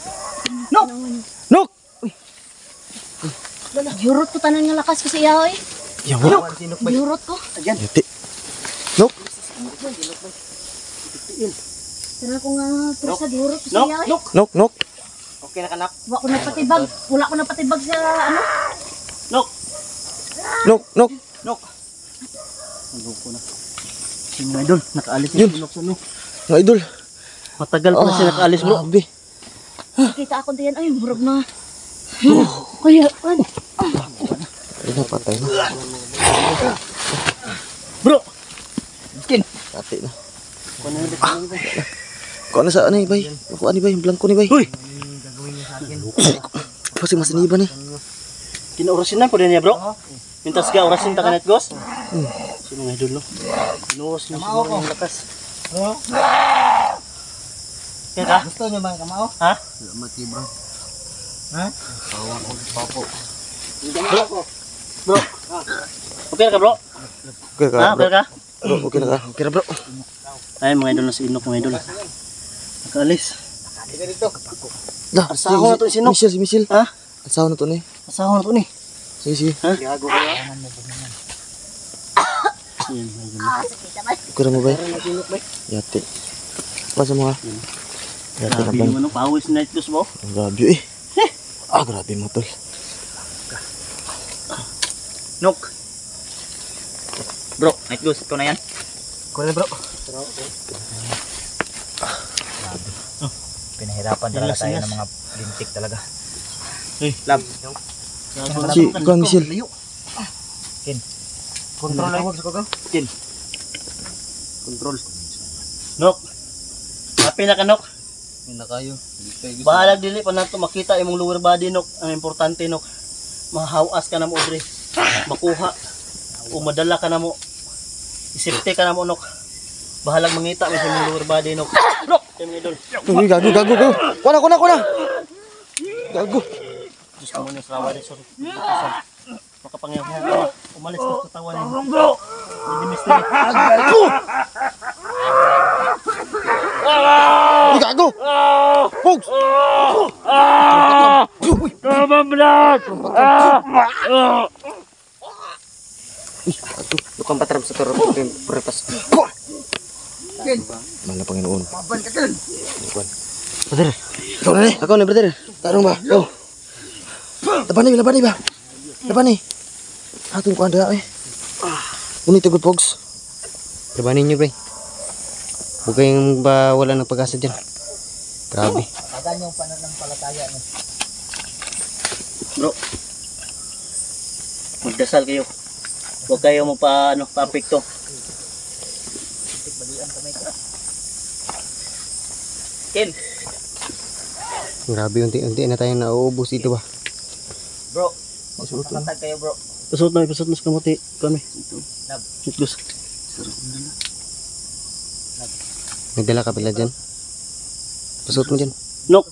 Speaker 3: Nok!
Speaker 5: Nok.
Speaker 3: Yurot ko tanan nga lakas ko sa iya oy.
Speaker 5: Nok.
Speaker 3: Yurot ko.
Speaker 5: Yati. Nok.
Speaker 3: Tara ko nga presa yurot ko sa iya oy.
Speaker 5: Nok.
Speaker 2: Okay na kanak.
Speaker 3: Wala ko napatibag. Wala ko napatibag sa ano.
Speaker 5: Nok.
Speaker 2: Ano ko na. Si mga idol, nakaalis
Speaker 5: Yun.
Speaker 2: yung sa ano.
Speaker 5: Mga idol.
Speaker 2: Matagal pa na siya nakaalis bro.
Speaker 5: Grabe.
Speaker 3: Kita ako diyan ay murag na. Kaya kan.
Speaker 5: Ay na patay na.
Speaker 2: Bro!
Speaker 5: Yati na. Kok na sa ano bay? Ako ani bay, blanco ni bay.
Speaker 2: Uy!
Speaker 5: Pasti mas ni ba ni?
Speaker 2: Kinaurasin na po din niya bro. Mintas ka orasin ta kanet gos. Sino mga idol no? Inuwas niya siguro ng lakas. Kaya ka?
Speaker 1: Gusto nyo bang kamao?
Speaker 2: Ha?
Speaker 1: Mati bro.
Speaker 2: Bro! Okay na ka bro?
Speaker 5: Okay ka.
Speaker 2: Ha? Okay ka?
Speaker 5: Bro, okay na ka. Okay na bro.
Speaker 2: Ay mga idol na si Inok mga idol. Nakaalis.
Speaker 5: Dah,
Speaker 2: Asawa na to si Sinok.
Speaker 5: Si Michelle.
Speaker 2: Ha?
Speaker 5: Asawa na to ni.
Speaker 2: Asawa na to ni.
Speaker 5: Sige.
Speaker 2: Ha?
Speaker 1: Gago ko ya.
Speaker 2: Yan mga idol.
Speaker 5: Okay na mo bay. Yati. Pasa mo ha. Yati na
Speaker 2: Grabe
Speaker 5: bang.
Speaker 2: yung ano, pawis night ghost mo.
Speaker 5: Grabe eh. Grabe mo tol.
Speaker 1: Nok. Bro, Night Ghost, ito na yan.
Speaker 5: Kunin bro.
Speaker 1: Pinahirapan talaga tayo ng mga lintik talaga.
Speaker 2: Hey.
Speaker 1: Lab.
Speaker 5: Si Kuya Michelle.
Speaker 1: Kin. Control lang.
Speaker 2: Kin. Control. Nok. Happy na ka Nok.
Speaker 1: Hindi na kayo.
Speaker 2: Bahalag dili pa nato makita imong lower body Nok. Ang importante Nok. Mahawas ka na mo Audrey. Makuha. O madala ka na mo. Isipte ka na mo Nok. Bahalag mangita mo sa imong lower body Nok. Nok. Kaya mga idol.
Speaker 5: Uy, gago. Kuna. Gago.
Speaker 2: Diyos ko muna sa rawa rin. Sorry. Makapangyarihan ka. Umalis ka sa tawa niya. Hindi mystery.
Speaker 5: Uy, gago. Pogs.
Speaker 1: Lukang patram sa toro. Puritas.
Speaker 5: Mana Panginoon.
Speaker 2: Brother.
Speaker 5: Ikaw na ni. Ako na brother. Tarong ba? Go. Laban ni ba? Laban ni. Atong ko anda eh. Unit good Pogs.
Speaker 4: Labanin nyo, pre. Huwag kayong ba wala ng pag-asa dyan. Grabe.
Speaker 1: Tagan yung pananampalataya niyo.
Speaker 2: Bro. Magdasal kayo. Huwag kayo pa-apekto.
Speaker 1: Balian kamay ko.
Speaker 2: Ken.
Speaker 4: Grabe, unti-unti na tayong nauubos dito ba.
Speaker 1: Bro, magkakatag kayo bro.
Speaker 2: Pasot na sa kamuti. Kami.
Speaker 1: Nab.
Speaker 2: Itgus.
Speaker 4: May dala ka pala dyan. Pasot mo dyan.
Speaker 2: Nok.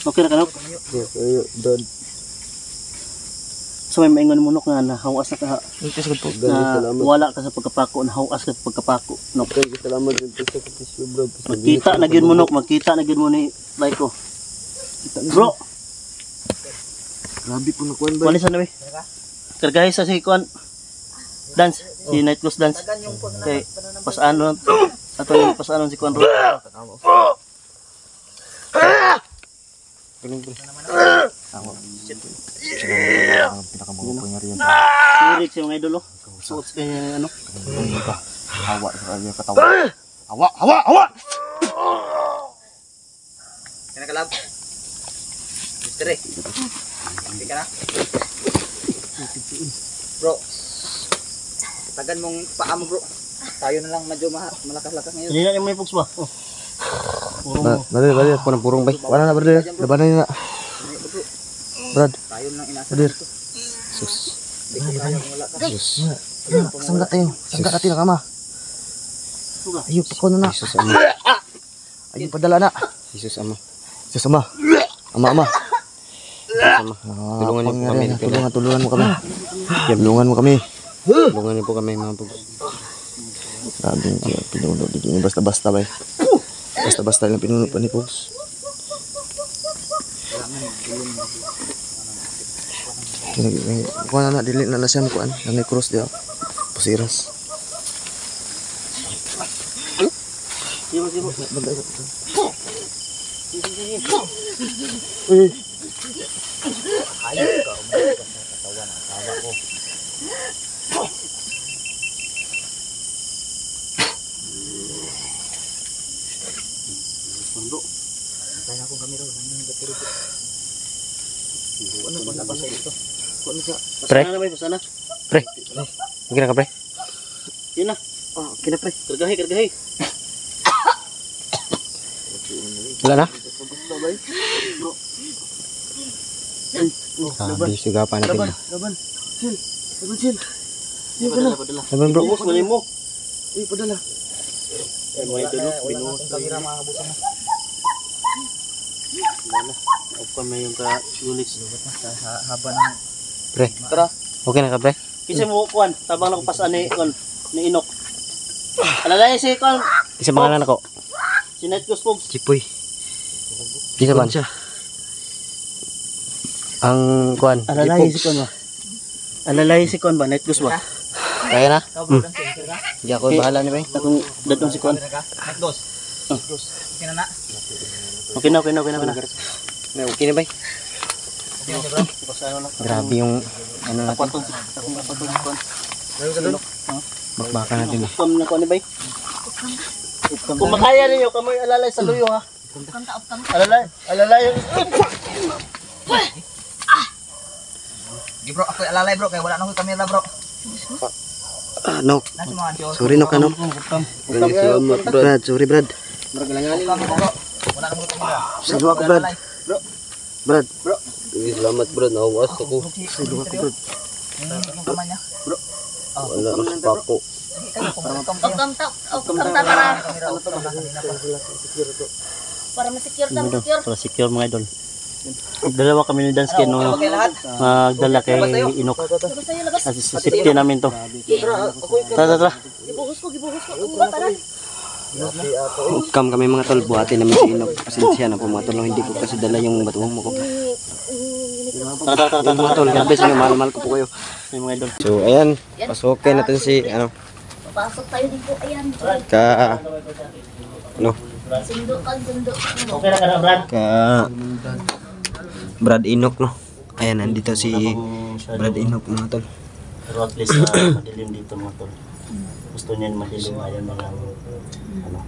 Speaker 2: Okay na ka, Nok?
Speaker 4: Dod.
Speaker 2: So may maingon mo, Nok, na nahawas na ka. Na wala ka sa pagkapako, nahawas ka sa pagkapako, Nok.
Speaker 4: Salamat din sa sakripisyo, bro.
Speaker 2: Magkita na gyud mo, Nok. Magkita na gyud mo ni Laiko. Bro,
Speaker 4: Grabe po nakuhan ba?
Speaker 2: wala sa nabi. Kargahe sa si Kuan. Dance, si Night Close Dance.
Speaker 1: Tagan yung
Speaker 2: Kay pasano ato yung pasano si Kuan Ro. Sirik si mga idolo. Suot kay ano.
Speaker 4: Hawa sa kanya katawan. Hawa!
Speaker 1: Kaya ka lab. Mister eh. Hindi ka na. Bro. Tagan mong paa mo bro. Tayo na lang medyo malakas-lakas ngayon.
Speaker 2: Hindi na mo ipugs ba? Oh. Puro mo.
Speaker 4: Bali, ako ng purong bay. Wala na, brother. Labanan nyo na. Brad.
Speaker 1: Tayo nang inasa
Speaker 4: Brother.
Speaker 1: dito.
Speaker 4: Sus.
Speaker 1: Hindi ko kaya kung wala ka.
Speaker 4: Sus. Sanggat tayo. Sanggat natin ang kama. Ayun, pako na na. Jesus ama. Ayun, padala na. Jesus ama. Jesus ama. Ama. Tulungan niyo po kami. Tulungan mo kami. Tulungan mo kami. Tulungan niyo po kami, mga pag... Grabe yung pinuno. Dito niyo basta-basta ba eh. Basta-basta lang pinuno pa ni Pogs. Kuha na dili na siya mo kuhaan. Nangay cross diya. Pasiras.
Speaker 2: Sibo.
Speaker 4: Uy.
Speaker 1: Ayos ka. Katawan ang tawa ko.
Speaker 2: Bro.
Speaker 1: Kaya akong kamera. Nang nagturo ko. Ano ba nabasa ito?
Speaker 4: Pre.
Speaker 2: Pasana na ba? Pasana.
Speaker 4: Pre. Hindi na ka pre.
Speaker 2: Yun na.
Speaker 4: Oh, kina pre.
Speaker 2: Kargahe.
Speaker 4: Wala na? Grabe, sugapan natin.
Speaker 2: Laban.
Speaker 1: Chill.
Speaker 2: Padala.
Speaker 4: Laban bro.
Speaker 2: Ubus mo mo.
Speaker 1: Padala.
Speaker 2: Ay, mga idolo.
Speaker 1: Wala
Speaker 2: Binuhos
Speaker 1: na akong kamera mga kabusan na.
Speaker 2: Wala. Open na yung ka-unix.
Speaker 1: Sa haba ng...
Speaker 4: Pre.
Speaker 1: Tara.
Speaker 4: Okay na ka pre?
Speaker 2: Kasi mo kuan, tabang nakapasaan ni Inok. Alalay si kuan,
Speaker 4: Isa pangalan ako.
Speaker 2: si Night Close Pogs.
Speaker 4: Chipoy. Isa man siya. Ang kuan.
Speaker 2: Alalay si kuan ba? Alalay si kuan ba? Night Close ba?
Speaker 4: Kaya na?
Speaker 1: Ikaw ang sensor ka?
Speaker 4: Hindi ako bahala ni pre.
Speaker 2: Akong datong si kuan.
Speaker 1: Next dos. Okay na na.
Speaker 2: Okay na.
Speaker 4: Okay na ba?
Speaker 1: Okay na siya bro.
Speaker 2: Pasano lang.
Speaker 4: Grabe yung ano natin.
Speaker 2: Akong si kuan.
Speaker 4: Bakbaka natin eh.
Speaker 2: Upcam na kuan ni bay. Kung makaya ninyo, kamoy alalay sa luyo ha. Alalay.
Speaker 1: Di bro, ako alalay bro, kaya wala na akong kamera bro.
Speaker 4: No.
Speaker 1: Nasa mga Diyos.
Speaker 4: Sorry no ka no.
Speaker 2: Upcam.
Speaker 4: Brad, sorry Brad.
Speaker 1: Upcam mo bro. Wala na akong kamera.
Speaker 4: Sige ako Brad. Brad.
Speaker 5: Salamat bro, nawas ako.
Speaker 1: Sige ako bro. Yung kamay niya.
Speaker 5: Wala na sa pako.
Speaker 1: Sige kayo, kung upcam kayo.
Speaker 3: Upcam ta para
Speaker 1: Kamera, upcam na kanina pa.
Speaker 3: para ma-secure ta,
Speaker 2: Idol,
Speaker 3: secure.
Speaker 2: para secure mga idol. Dalawa kami ni Dansky
Speaker 1: Ano,
Speaker 2: no.
Speaker 1: okay lahat?
Speaker 2: Magdala kay Inok.
Speaker 3: Labas tayo, labas.
Speaker 2: Kasi safety namin to. Tara.
Speaker 3: Gibuhos ko. Ang bata na.
Speaker 4: Upcam kami mga tol. Buhatin namin si Inok. Pasensya na po mga tol. Hindi ko kasi dala yung batuhong mo ko.
Speaker 2: Tara.
Speaker 4: Mga tol, God bless nyo. Mahal ko po kayo.
Speaker 2: Yung mga idol.
Speaker 4: So ayan. Pasukin natin si ano.
Speaker 3: Papasok tayo dito. Ayan. Sundo.
Speaker 2: Okay na ka na, Brad.
Speaker 4: Brad Inok no. Ayan, nandito si Brad Inok mga tol.
Speaker 2: Pero at least madilim dito mga tol. Gusto niya madilim, ayaw na lang, ano,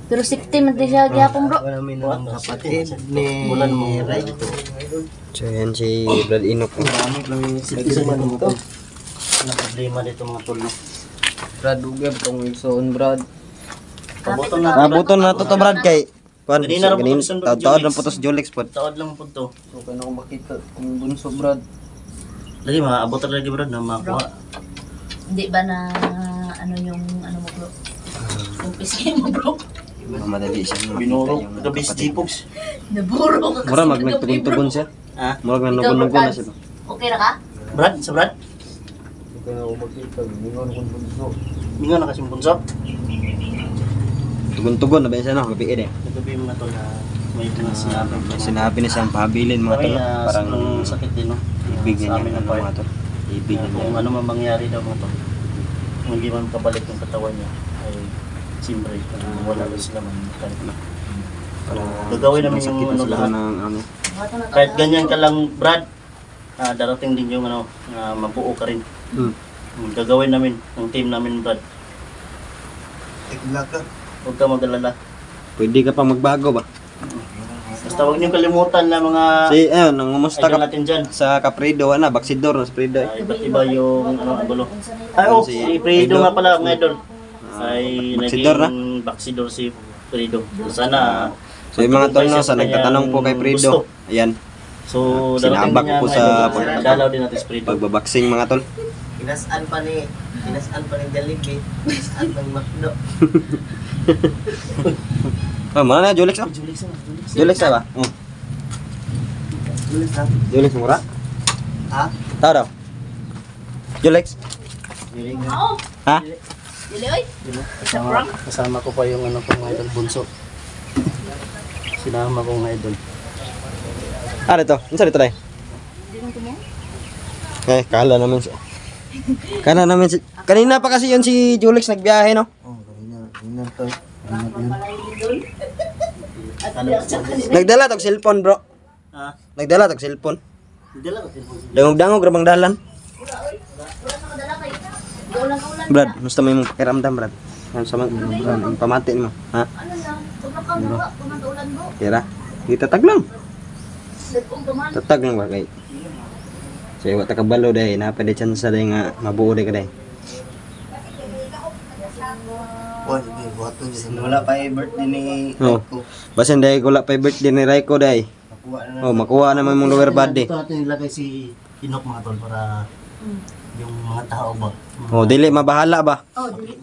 Speaker 3: Pero safety man din siya gyapon bro.
Speaker 1: Wala may nalang kapatid ni
Speaker 2: bulan mo.
Speaker 1: Ray.
Speaker 4: So yan si Brad Inok.
Speaker 1: Gamit lang yung
Speaker 2: Isa man mo to. Wala problema dito mga tol. No?
Speaker 1: Brad, ugab tong Wilson, Brad.
Speaker 2: Pabuton na.
Speaker 4: Buton na to Brad kay kuan
Speaker 2: Ganina ra
Speaker 4: ganin
Speaker 2: putos ang
Speaker 4: taod
Speaker 2: Jolex.
Speaker 4: lang putos Jolex pod.
Speaker 2: Taod lang po to.
Speaker 1: So, kaya na akong makita kung bunso, Brad.
Speaker 2: Lagi maabot lagi Brad na makuha.
Speaker 3: Hindi ba na ano yung ano mo bro? Yung pisngi mo bro.
Speaker 4: Madali siya.
Speaker 2: Binuro gabi si Jipox.
Speaker 3: Naburo ka kasi.
Speaker 4: Mura mag
Speaker 3: kagabi,
Speaker 4: nagtugon-tugon
Speaker 3: bro.
Speaker 4: siya.
Speaker 2: Ha?
Speaker 4: Mura
Speaker 3: Ikaw,
Speaker 4: nanugon
Speaker 3: Brad,
Speaker 4: na siya.
Speaker 3: Okay na ka?
Speaker 2: Brad, sa Brad?
Speaker 1: So, kaya na akong makita. Bingon akong bunso.
Speaker 2: Mingo na kasi bunso.
Speaker 4: Tugon-tugon na ba siya no? Gabi eh.
Speaker 2: Nagabi mga tol na may mga sinabi.
Speaker 4: May sinabi na siyang pahabilin mga
Speaker 2: Kami
Speaker 4: tol.
Speaker 2: na
Speaker 4: Parang
Speaker 2: sobrang sakit din no.
Speaker 4: ibigin
Speaker 2: Sa
Speaker 4: niya
Speaker 2: amin
Speaker 4: ano
Speaker 2: na part.
Speaker 4: mga tol. Ibigin
Speaker 2: Kung
Speaker 4: niya.
Speaker 2: ano man mangyari daw mga tol. Kung hindi man kabalik yung katawan niya ay siyempre wala rin sila man kahit na. Gagawin namin yung ano lahat.
Speaker 4: ng ano.
Speaker 2: Kahit ganyan ka lang Brad, darating din yung ano, mabuo ka rin. Gagawin namin, ng team namin Brad.
Speaker 1: Tigla ka.
Speaker 2: Huwag ka mag-alala.
Speaker 4: Pwede ka pa magbago ba?
Speaker 2: Basta huwag niyo kalimutan na mga
Speaker 4: Si ayun, nangumusta
Speaker 2: idol
Speaker 4: ka
Speaker 2: natin dyan.
Speaker 4: sa Caprido na, baksidor na Caprido.
Speaker 2: Iba't iba yung ano, gulo. Ay, oh, si Fredo nga pala, mga idol. Ay,
Speaker 4: baksidor na?
Speaker 2: naging baksidor si Fredo. Sana,
Speaker 4: So yung mga tol no,
Speaker 2: siya
Speaker 4: sa nagtatanong po kay
Speaker 2: gusto.
Speaker 4: Fredo. Ayan,
Speaker 2: So, darating
Speaker 4: Sinabak
Speaker 2: din niya
Speaker 4: po
Speaker 2: mga
Speaker 4: sa
Speaker 2: idol. Dalaw din natin si Fredo.
Speaker 4: pagbabaksing mga tol.
Speaker 1: Inasaan pa ni Jollibee. Inasaan pa ni Macdo.
Speaker 4: Ah, mana na Jolex oh.
Speaker 2: Julik sana, Julik.
Speaker 4: Jolex ba? Oh. Jolex mura?
Speaker 1: Ha?
Speaker 4: Tahu daw. Jolex.
Speaker 3: Oo.
Speaker 4: Ha?
Speaker 3: Dili oy. Isa prank.
Speaker 2: Kasama ko pa yung ano kong idol bunso. Sinama ko ng idol.
Speaker 4: Ah, dito. Unsa dito dai?
Speaker 3: Di mo tumo.
Speaker 4: Kala namin si kanina pa kasi yun si Jolex nagbiyahe no.
Speaker 1: Oh, ganyan to.
Speaker 4: Nagdala tog cellphone bro.
Speaker 2: Ha?
Speaker 4: Nagdala tog cellphone.
Speaker 2: Dala ko cellphone.
Speaker 4: Dangog-dangog rabang dalan.
Speaker 3: Wala ka dala kay. Gaulan ka ulan.
Speaker 4: Brad, musta may mong pakiramdam brad? Ano sa pamati mo? Ha?
Speaker 3: Ano lang? Sobrang ka mo ba? Kumantaulan mo.
Speaker 4: Tira. Di tatag lang.
Speaker 3: Nagpong tuman.
Speaker 4: Tatag lang ba kay? So, iwa ta kabalo day, napade chance day nga mabuo day ka day.
Speaker 1: Oh, hindi. Buhaton dyan. Wala pa yung birthday ni
Speaker 4: Oh.
Speaker 1: Raiko.
Speaker 4: Basin day ko la pa birthday ni Raiko day.
Speaker 1: Nakuha na
Speaker 4: Oh, makuha naman mong lower body.
Speaker 2: Ito natin nilagay si Inok mga tol para yung mga tao ba.
Speaker 4: Oh, dili mabahala ba?
Speaker 3: Oh, dili.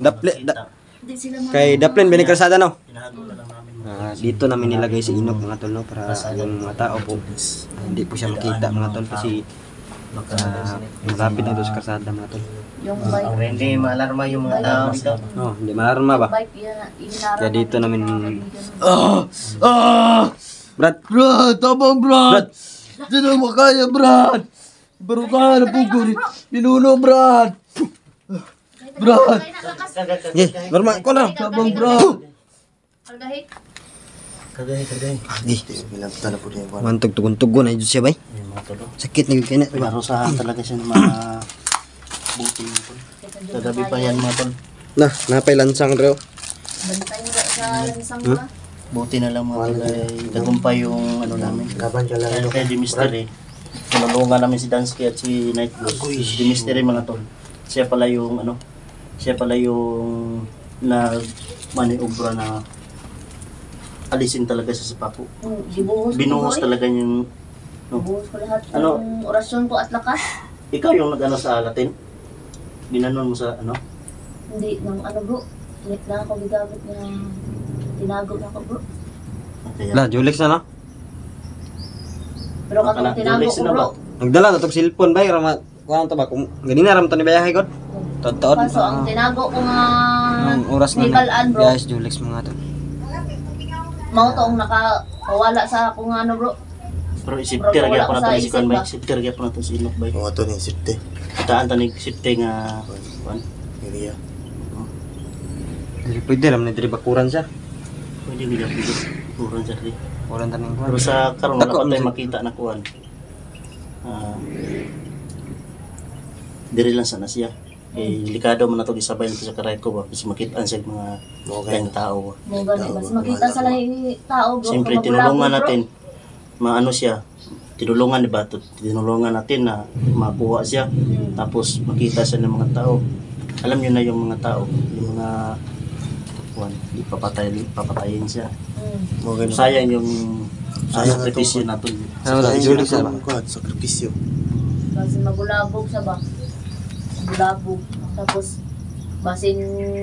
Speaker 3: Di sila
Speaker 4: Kay Daplin binikrasada no.
Speaker 2: Tinago na lang namin.
Speaker 4: Dito namin nilagay si Inok mga tol no para yung mga tao po hindi po siya makita mga tol kasi malapit na doon sa karsada mga tol.
Speaker 3: yung bike.
Speaker 1: Para hindi maalarma yung mga tao dito.
Speaker 4: Oh, hindi malarma ba?
Speaker 3: Bike yan.
Speaker 4: Kaya dito namin Brad,
Speaker 1: Brad, tabang Brad! Di na makaya, Brad! Pero kaya na pugod. Pinuno, Brad! Brad!
Speaker 4: normal ko na.
Speaker 1: Tabang Brad!
Speaker 3: Algahi.
Speaker 2: Kagay.
Speaker 1: Bilang tala po niya.
Speaker 4: Mantog tugon-tugon ay siya bay.
Speaker 2: Yung mga tol.
Speaker 4: Sakit na kina.
Speaker 2: Narusahan talaga siya ng mga buti mga tol. Kagabi pa yan mga tol.
Speaker 4: Nah, napay lansang daw.
Speaker 3: Bantay mo sa lansang ba?
Speaker 2: Buti na lang mga tol ay tagumpay yung ano namin.
Speaker 1: Laban ka lang.
Speaker 2: Kaya kay Mystery. Tinulungan namin si Dansky at si Night Blues. Si Mystery mga tol. Siya pala yung ano, siya pala yung na maniobra na alisin talaga sa pako.
Speaker 3: Gibuhos ko
Speaker 2: Binuhos
Speaker 3: boy.
Speaker 2: talaga yung
Speaker 3: Gibuhos ko lahat
Speaker 2: Ano?
Speaker 3: ng orasyon ko at lakas.
Speaker 2: ikaw yung nag-ano sa Latin. Ginanon mo sa ano?
Speaker 3: Hindi, nang ano bro. Ulit na ako gigamit na tinago na ako bro.
Speaker 2: Kaya,
Speaker 4: La, Jolex na no.
Speaker 3: Pero katong tinago
Speaker 2: Julex
Speaker 3: ko
Speaker 2: na
Speaker 3: bro.
Speaker 2: ba?
Speaker 4: Nagdala na tog cellphone bay rama kuan to ba kung ganina ram to ni bayahe ko. Totoo.
Speaker 3: Kaso ang tinago ko nga
Speaker 4: Ang oras na
Speaker 3: Nicalan, bro.
Speaker 4: Guys, Jolex mga to.
Speaker 3: mao to ang nakawala sa ako nga ano bro.
Speaker 2: Pero isipter kaya po
Speaker 3: Wala ko
Speaker 2: nato
Speaker 3: sa
Speaker 2: si Kwan
Speaker 3: isip
Speaker 2: ba?
Speaker 3: ba?
Speaker 2: Isipter kaya po nato si Inok ba?
Speaker 1: Mga to ni safety.
Speaker 2: Kitaan ta ni isipter nga Kwan.
Speaker 1: Area.
Speaker 4: Dili pwede ram ni diri bakuran siya.
Speaker 2: Pwede bigyan bigyan. Kuran sa rin.
Speaker 4: Kuran taning
Speaker 2: Pero
Speaker 4: kuan.
Speaker 2: sa karon wala
Speaker 4: Dako,
Speaker 2: pa tayo
Speaker 4: Mr.
Speaker 2: makita na Kuan. Diri lang sana siya. delikado man nato gisabay nato sa karay ko ba kasi makitaan sa mga lahing tao ba.
Speaker 3: Mo gani mas makita sa lahing tao bro.
Speaker 2: Siyempre tinulungan natin maano siya. Tinulungan diba? Tinulungan natin na makuha siya. Tapos makita siya ng mga tao. Alam niyo na yung mga tao, yung mga papatayin siya. Sayang yung sakripisyo natin.
Speaker 5: Ano ba? Isulog sa ba?
Speaker 4: Sakripisyo.
Speaker 3: Kasi magulabog sa ba? Magulabog. Tapos basin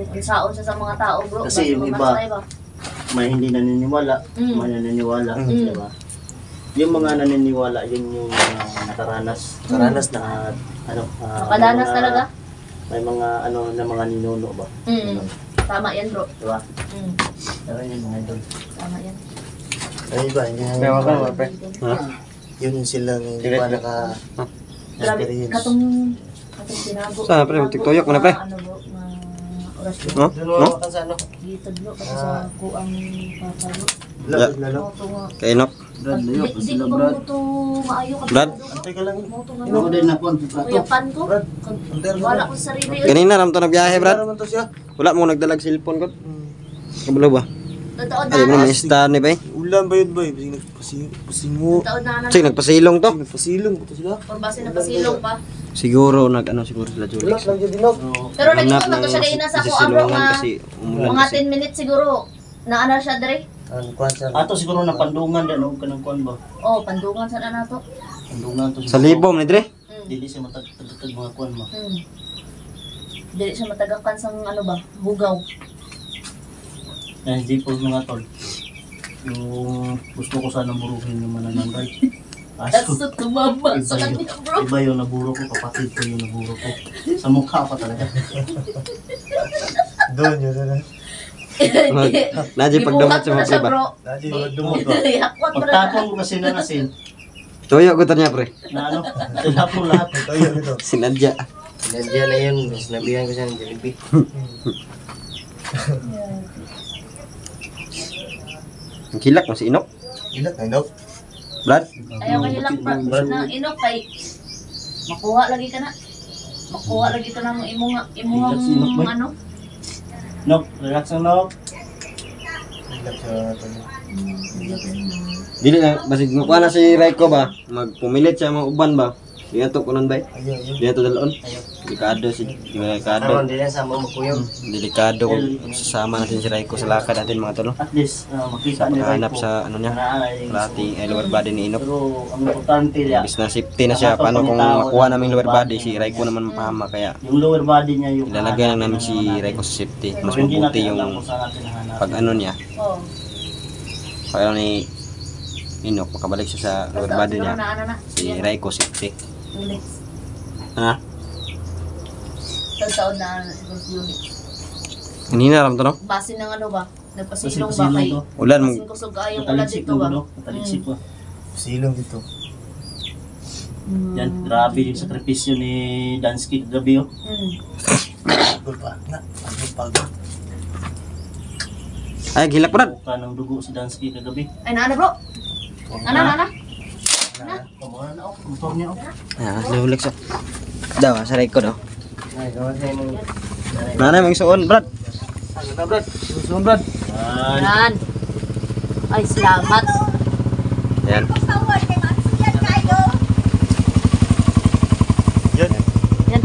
Speaker 3: unsaon siya sa mga tao bro.
Speaker 2: Kasi yung iba, may hindi naniniwala,
Speaker 3: Mm.
Speaker 2: may naniniwala, diba? Yung mga naniniwala, yun yung mga nakaranas na ano,
Speaker 3: Nakadanas
Speaker 2: may mga-
Speaker 3: talaga?
Speaker 2: May mga ano na mga ninuno ba?
Speaker 3: Mm. Tama yan bro.
Speaker 2: Diba?
Speaker 3: Mm.
Speaker 2: Pero yun mga idol.
Speaker 3: Tama yan.
Speaker 4: Ay iba,
Speaker 5: Mewa ka naman, pre.
Speaker 4: yun sila ng hindi pa naka
Speaker 3: Grabe,
Speaker 4: experience.
Speaker 3: katong tinago.
Speaker 5: Saan, pre? Tiktoyok mo na, pre?
Speaker 3: Ano bro, na oras bro.
Speaker 5: No? No?
Speaker 2: Sa ano?
Speaker 3: Dito bro, kasi sa kuang papalo.
Speaker 4: Lalo.
Speaker 3: Moto nga.
Speaker 5: Kay Inok.
Speaker 1: Brad,
Speaker 3: Di
Speaker 1: layo
Speaker 3: di
Speaker 1: pa
Speaker 3: ko
Speaker 1: sila,
Speaker 3: ba
Speaker 1: Brad.
Speaker 3: moto maayo ka
Speaker 5: Brad?
Speaker 4: Antay ka lang.
Speaker 3: Moto nga.
Speaker 1: Ino ko din na po ang plato.
Speaker 3: Kuyapan ko. Wala ko sa sarili.
Speaker 5: Kanina ram to nagbiyahe, Brad.
Speaker 4: Naman to siya.
Speaker 5: Wala mo nagdalag cellphone ko. Kabalo ba?
Speaker 3: Totoo
Speaker 5: Ay, mo
Speaker 3: na.
Speaker 5: may star ni bay.
Speaker 4: Ulan ba yun ba? Pasingo.
Speaker 3: Totoo na.
Speaker 5: Sige, nagpasilong to.
Speaker 4: Nagpasilong ko to sila.
Speaker 3: Or base na pasilong pa.
Speaker 5: Siguro siguro sila Julie.
Speaker 4: Ulan lang yun dinog.
Speaker 3: Pero
Speaker 5: Anak
Speaker 3: nag-iwan man to
Speaker 5: ng
Speaker 3: siya kayo nasa kuang bro
Speaker 5: sisilungan
Speaker 3: nga.
Speaker 5: kasi umulan
Speaker 3: Mga
Speaker 5: kasi.
Speaker 3: 10 minutes siguro. Naana siya dire.
Speaker 4: Ang kwan siya.
Speaker 2: Ato siguro na pandungan din o kanang kuan ba?
Speaker 3: Oh, pandungan sa na to.
Speaker 2: Pandungan to
Speaker 5: Sa libom ni Dre.
Speaker 2: Dili siya matagtag mga kuan ba?
Speaker 3: Dili siya matagakan sa ano ba, bugaw.
Speaker 2: Yan di po mga tol. Yung gusto ko sana buruhin yung mananangay.
Speaker 3: That's
Speaker 2: Aso.
Speaker 3: so tumama sa
Speaker 2: Iba yun.
Speaker 3: kanya bro.
Speaker 2: Iba yung naburo ko, kapatid ko yung naburo ko. Sa mukha pa talaga.
Speaker 4: Doon yun na.
Speaker 5: Nadji pagdamot sa mga
Speaker 3: siya
Speaker 5: pre ba?
Speaker 3: bro.
Speaker 4: Dali, wag dumog ba?
Speaker 3: Yakwat mo na.
Speaker 2: Pagtapon ko kasi na nasin,
Speaker 5: Tuyo ko to niya pre.
Speaker 2: na ano, tinapon lahat.
Speaker 4: Tayo ito.
Speaker 5: Sinadya.
Speaker 4: Nandiyan na yun. Sinabihan ko siya ng Jollibee.
Speaker 5: Ang kilak mo si Inok.
Speaker 4: Ilat na inog.
Speaker 5: Brad.
Speaker 3: Ayaw kayo lang na inok kay makuha lagi ka na. Makuha lagi ka na mo imong
Speaker 2: Relax, inok, boy.
Speaker 3: ano.
Speaker 2: Nok, relax na nok.
Speaker 4: Ilat siya.
Speaker 5: Dili na basig mo na si Raiko ba? Magpumilit siya mga uban ba? Di ato kunon bay.
Speaker 4: Ayun, ayun.
Speaker 5: Di ato dalon. Delikado delikado.
Speaker 4: Hindi na sama magkuyog.
Speaker 5: Delikado kung sasama natin si Raiko sa lakad natin mga tolo.
Speaker 2: At least, makita ni
Speaker 5: Hanap
Speaker 2: Raiko.
Speaker 5: sa ano niya,
Speaker 2: Maaaring
Speaker 5: plati lower body ni Inok.
Speaker 2: Pero ang importante niya,
Speaker 5: Imbis na safety na siya, paano kung makuha namin lower body, si Raiko naman mapahama kaya
Speaker 2: yung lower body niya yung
Speaker 5: ilalagay lang namin si Raiko sa safety. Mas
Speaker 2: Pero hindi
Speaker 5: mabuti
Speaker 2: natin alam
Speaker 5: yung
Speaker 2: kung saan natin hahanapin.
Speaker 5: pag ano niya,
Speaker 3: Oh.
Speaker 5: pag ano ni Inok, makabalik siya sa lower body niya,
Speaker 3: Na ano na.
Speaker 5: si Raiko safety.
Speaker 3: Unit.
Speaker 5: Ha?
Speaker 3: Taon na unit.
Speaker 5: Kanina ram to no?
Speaker 3: Base ng ano ba?
Speaker 2: Kasi
Speaker 3: Nagpasilong ba
Speaker 2: pasilong
Speaker 3: kay
Speaker 2: to.
Speaker 5: Ulan mo.
Speaker 3: Kasing kusog kayong ulan
Speaker 2: Nataliksik
Speaker 3: dito
Speaker 2: mo
Speaker 3: ba?
Speaker 2: no? Nataliksik mo.
Speaker 4: Silong dito.
Speaker 2: Yan, grabe yung sakripisyo ni Dansky kagabi oh.
Speaker 4: Pagod pa. Pagod.
Speaker 5: Ay, gilak Brad.
Speaker 2: Buka ng dugo si Dansky kagabi.
Speaker 3: Ay, naana bro. Ana.
Speaker 2: Kamura na ako, motor niya ako.
Speaker 5: Ah, nahulik siya. Daw, sa Raiko daw.
Speaker 4: Ay, gawa sa'yo mo.
Speaker 5: Nanay mang suon Brad.
Speaker 1: Ano na, Brad? Susun, Brad.
Speaker 2: Yan.
Speaker 3: Yan. Ay, salamat.
Speaker 5: Yan.
Speaker 4: Yan.
Speaker 3: Yan.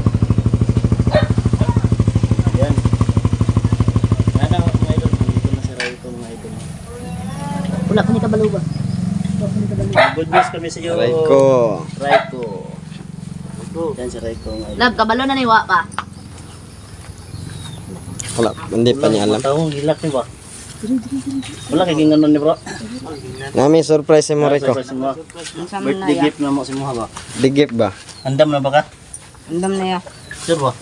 Speaker 2: Yan. Yan ang mga idol. Nandito na si Raiko mga idol.
Speaker 3: Wala pa ni kabalo ba? Wala pa ni kabalo.
Speaker 2: Good news kami sa iyo.
Speaker 5: Raiko.
Speaker 2: Raiko. Yan si Raiko mga idol.
Speaker 3: Love, kabalo na niwa pa.
Speaker 5: Wala, hindi pa niya alam.
Speaker 2: Taong hilak niyo ba? Wala kay ginganon ni bro.
Speaker 5: Nami surprise mo Raiko.
Speaker 2: Surprise mo. Birthday gift na mo si Muha ba?
Speaker 5: Big gift ba?
Speaker 2: Andam na ba ka?
Speaker 3: Andam na ya.
Speaker 2: Sure ba?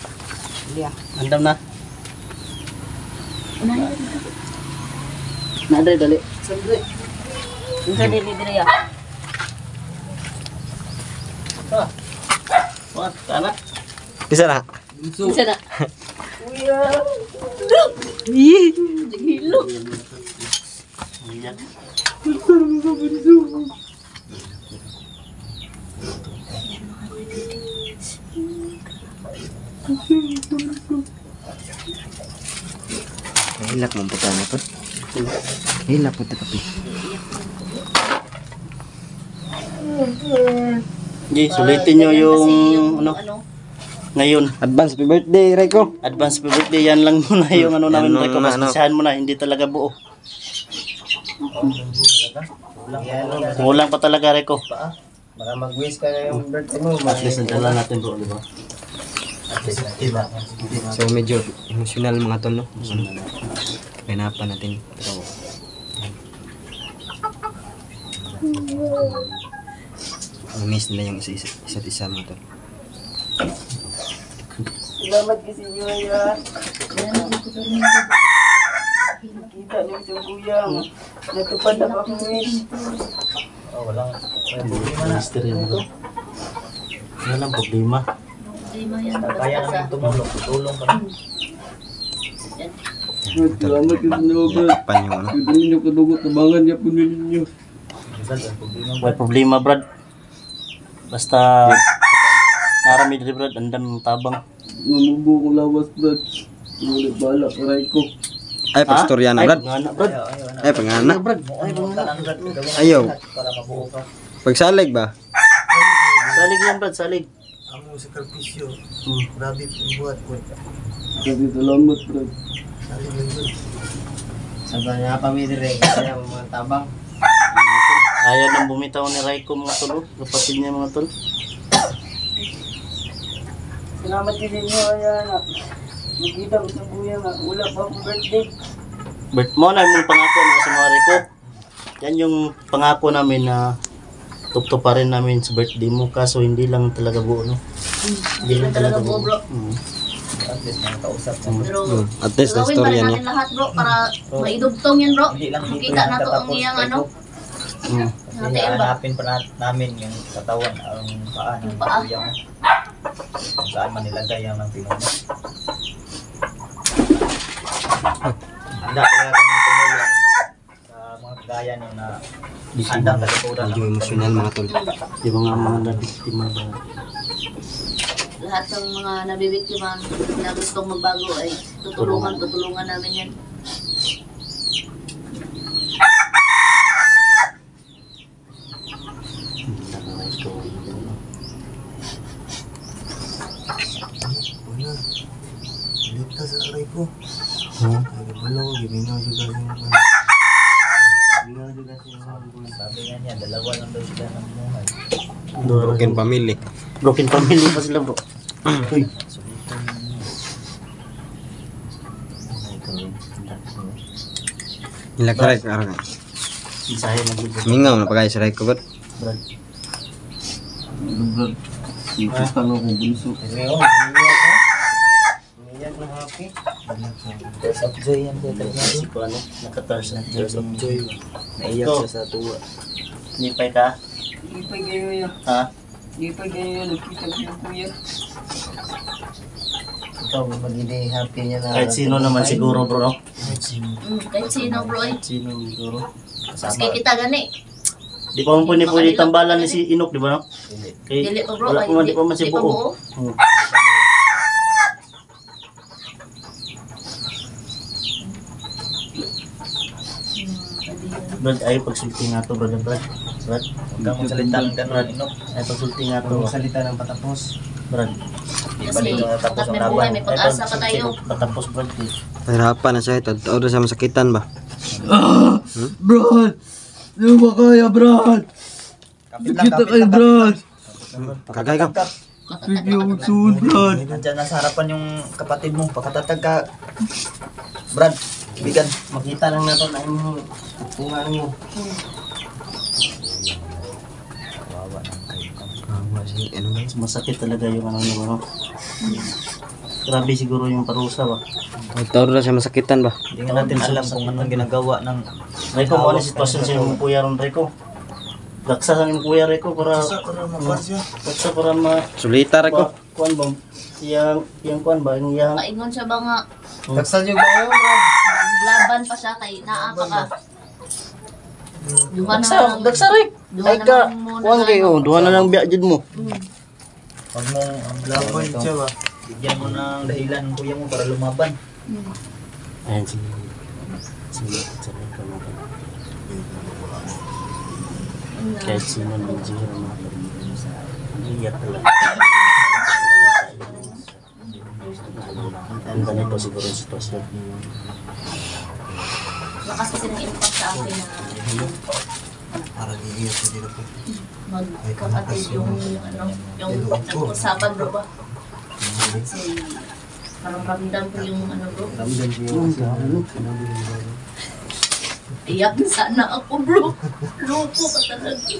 Speaker 3: Iya.
Speaker 2: Andam na. Nadre dali.
Speaker 3: Isa dire ya.
Speaker 2: What? Kana?
Speaker 5: Bisa na.
Speaker 3: Isa na. Ih, gilo.
Speaker 2: Iyak.
Speaker 5: Hilak mo puta na po. Hilak po tapi.
Speaker 2: Sige, sulitin nyo yung ano, ngayon.
Speaker 5: Advance happy birthday, Raiko.
Speaker 2: Advance happy birthday, yan lang muna yung ano namin,
Speaker 5: Yan
Speaker 2: Rico.
Speaker 5: muna, ano.
Speaker 2: Bastasahan mo na, hindi talaga buo. Kulang pa talaga, Rico.
Speaker 1: Baka mag-wish ka na yung birthday mo.
Speaker 2: At least nadala natin bro, di ba?
Speaker 5: So medyo emotional mga tol, no? Pinapan natin. Pero miss nila yung isa't isa mga tol.
Speaker 1: Salamat kasi nyo yan. Kita niyo sa kuya. Natupad na akong wish.
Speaker 2: Mystery mo to. Walang problema.
Speaker 3: Problema yan.
Speaker 1: Kaya namin tumulong. Tutulong ka.
Speaker 6: Salamat kasi nyo, Brad.
Speaker 5: Pan yung ano.
Speaker 6: Ito ninyo kadugot, tabangan niya po ninyo.
Speaker 2: May problema, Brad. Basta narami diri, Brad. Andam ng tabang.
Speaker 6: Mamubo kong lawas, Brad. Sulit bala, karay ko.
Speaker 5: Ay, pagstorya na, Brad.
Speaker 2: Ngana, Brad.
Speaker 5: Ay, pangana.
Speaker 2: Brad. Ay, pangana.
Speaker 5: Ayaw. Pagsalig ba?
Speaker 2: Salig yan, Brad. Salig.
Speaker 1: Ang sakripisyo. Grabe buhat ko.
Speaker 6: Kasi salamat, Brad.
Speaker 1: Sabi niya kami dire. Kaya mga tabang.
Speaker 2: Ayaw nang bumitaw ni Raiko mga tol. Kapatid niya mga tol.
Speaker 1: Salamat kasi nyo yan. Nakita ko sa kuya nga. Wala pa akong birthday.
Speaker 2: Bert mo na yung pangako mga sa mga Rico. Yan yung pangako namin na tupto pa rin namin sa birthday mo. Kaso hindi lang talaga buo, no? Hindi lang talaga buo.
Speaker 3: bro.
Speaker 1: At least nakakausap sa
Speaker 3: Pero
Speaker 5: At least na
Speaker 3: gawin pa
Speaker 5: storya
Speaker 3: rin
Speaker 5: niya.
Speaker 3: natin lahat bro para maidugtong yan bro.
Speaker 1: Hindi lang dito
Speaker 3: Makita
Speaker 1: yung
Speaker 3: na to ang
Speaker 1: tatapos,
Speaker 3: iyang
Speaker 1: Rico.
Speaker 3: ano.
Speaker 1: Kasi hanapin pa namin yung katawan, ang paa ng
Speaker 3: Yung paa.
Speaker 1: kuya mo. Kung saan man nilagay ang ng pinuno. Handa kaya kami tumulong sa mga kagaya nyo na handang kalikuran.
Speaker 5: Medyo emotional mga tol.
Speaker 2: Di ba nga mga nabiktima ba?
Speaker 3: Lahat ng mga nabibiktima na gustong magbago ay tutulungan namin yan.
Speaker 1: Dito sa aray ko.
Speaker 2: Hmm?
Speaker 1: Wala ko, giminaw juga siya. Sabi nga niya, dalawa lang daw sila ng buhay.
Speaker 5: Broken family.
Speaker 2: Broken family pa sila bro. Uy.
Speaker 5: Hilak na Raiko. Araw.
Speaker 2: Isahe na bro.
Speaker 5: Mingaw na pagkaya sa Raiko, Brad.
Speaker 2: Brad.
Speaker 6: Brad. Ikita nga kong bunso.
Speaker 1: Pero, umiyak na happy. Tears of joy yan kaya talaga.
Speaker 2: Si ko ano, nakatars na.
Speaker 1: Tears of joy. Naiyak siya sa tuwa.
Speaker 2: Nipay ka?
Speaker 6: Ipay kayo yan.
Speaker 2: Ha?
Speaker 6: Ipay kayo yan. Nakita ko yung kuya.
Speaker 1: Ikaw, magiging happy niya na.
Speaker 2: Kahit sino naman siguro bro, no?
Speaker 3: Kahit sino bro ay.
Speaker 2: Kahit sino siguro.
Speaker 3: Maski kita gani.
Speaker 2: Di pa man pwede tambalan ni si Inok, di ba no? Kay,
Speaker 3: Dili pa bro
Speaker 2: wala
Speaker 3: ay.
Speaker 2: pa man, di pa man si
Speaker 3: Di pa
Speaker 2: buo.
Speaker 3: buo.
Speaker 2: Hmm. Brad, ay pagsulti nga to, brother Brad. Brad,
Speaker 1: Huwag kang magsalita ng gano'n, Inok.
Speaker 2: ay pagsulti nga to.
Speaker 1: Huwag mong salita ng patapos.
Speaker 2: Brad,
Speaker 1: Di ba
Speaker 3: Kasi
Speaker 1: dito natapos
Speaker 3: pagkat
Speaker 1: ang
Speaker 3: may buhay,
Speaker 1: laban?
Speaker 3: may
Speaker 2: ay
Speaker 3: pag-asa pa
Speaker 2: pagsulti
Speaker 3: tayo.
Speaker 2: ko, patapos Brad. Eh.
Speaker 5: Pahirapan na siya. Totoo na sa masakitan ba?
Speaker 6: Brad! Di ba kaya, Brad? Nakita kayo, Brad.
Speaker 5: Kagay ka.
Speaker 6: Sige yung suod, Brad.
Speaker 1: Nandiyan na sa harapan yung kapatid mo. Pakatatag ka. Brad, bigan.
Speaker 2: Makita lang nato na yung tungan mo.
Speaker 5: Ano ba?
Speaker 2: Masakit talaga yung ano niya, no? Grabe siguro yung parusa ba.
Speaker 5: Totoo na siya masakitan ba?
Speaker 1: Hindi nga natin alam kung anong ginagawa ng...
Speaker 2: Rico, kung ano yung sitwasyon sa yung kuya ron, Rico? Daksa sa yung kuya, Rico, para... Daksa para ma...
Speaker 5: Sulita Raiko.
Speaker 2: Kuan ba? Yung kuan ba? Yung
Speaker 3: Maingon siya ba nga
Speaker 1: Taksan nyo ba yun, Brad?
Speaker 3: laban pa siya kay naapa ka. Duha na
Speaker 2: Daksa, Rick! Ay ka! Kuan kayo, duha na lang biyajid mo.
Speaker 1: Huwag mong laban siya ba? Bigyan mo ng dahilan ng kuya mo para lumaban.
Speaker 2: Ayan si Reiko mga tol. Kahit sino ng zero mga tol. Iyak talaga. Ang ganito siguro yung sitwasyon.
Speaker 3: Lakas kasi ng impact sa akin na
Speaker 1: Parang iiyak ko dito po.
Speaker 3: magkapatid yung nag-usapan bro ba? Kasi parang ramdam ko yung bro. Iyak sana ako bro. Loko ka talaga.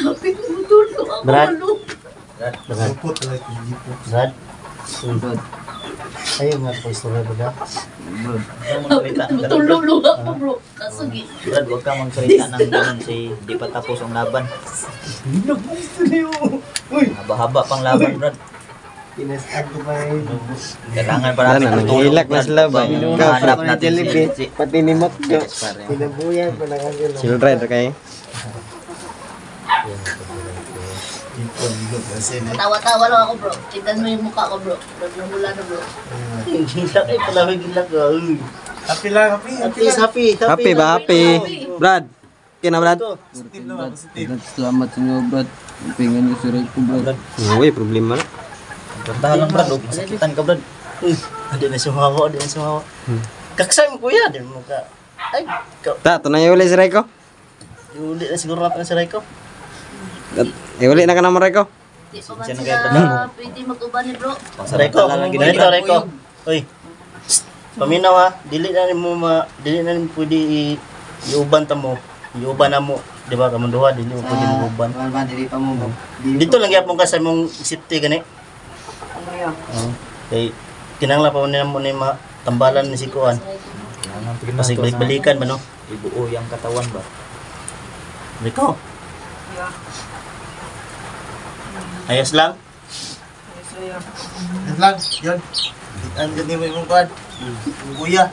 Speaker 3: Lapit mo tulong ako.
Speaker 2: Brad?
Speaker 3: Loko.
Speaker 1: Lupot talaga, hindi po.
Speaker 2: Brad? Ayaw nga po istorya ba da?
Speaker 3: Lapit mo tulong ako bro. Kasagi.
Speaker 7: Brad, huwag kang magsalita ng ganun si di pa tapos ang laban. Haba-haba pang laban, Brad.
Speaker 1: Pinasad ko pa yun.
Speaker 7: Kailangan pa natin
Speaker 5: Ano, naghihilak na sila ba?
Speaker 7: Hanap natin si
Speaker 5: Pati ni Mot ko.
Speaker 1: Pinabuyan ko lang ako.
Speaker 5: Children, okay?
Speaker 3: Tawa-tawa lang ako bro. Tignan mo yung mukha ko bro. Nagmumula na bro.
Speaker 2: Gilak ay pala may gilak ka.
Speaker 1: Happy lang, happy.
Speaker 2: Happy.
Speaker 5: Happy ba? Happy. Brad. Kina Brad?
Speaker 1: Positive naman, positive.
Speaker 6: Salamat sa inyo, Brad. Pingan niyo si Reiko, Brad.
Speaker 5: Uy, problema na.
Speaker 7: Gandahan lang, Brad. Huwag masakitan ka, Brad.
Speaker 2: Hindi na sumawa, hindi na sumawa. Kaksay mo kuya, di mo ka. Ay,
Speaker 5: Ta, tunay uli si Reiko.
Speaker 2: uli na siguro natin si Reiko.
Speaker 5: Uli na ka naman Reiko.
Speaker 3: Di pa man
Speaker 7: Siya na
Speaker 3: sila
Speaker 7: kayo,
Speaker 3: pwede mag-uban ni bro.
Speaker 2: Reiko, ganito Reiko. Uy, paminaw ha, dili na rin pwede iuban ta mo. Iuban na mo, di ba, kamunduha, dili mo pwede mag-uban.
Speaker 1: Dili pa mo.
Speaker 2: Dito lang yapon ka sa mong safety gani. Kay kinangla pa mo ni tambalan ni si Kuan. Kasi balik-balikan ba no?
Speaker 7: Ibuo yung katawan ba?
Speaker 2: Rico. Ayos lang.
Speaker 1: Yan lang, yun. Ang ganda mo yung kuwan. Kuya.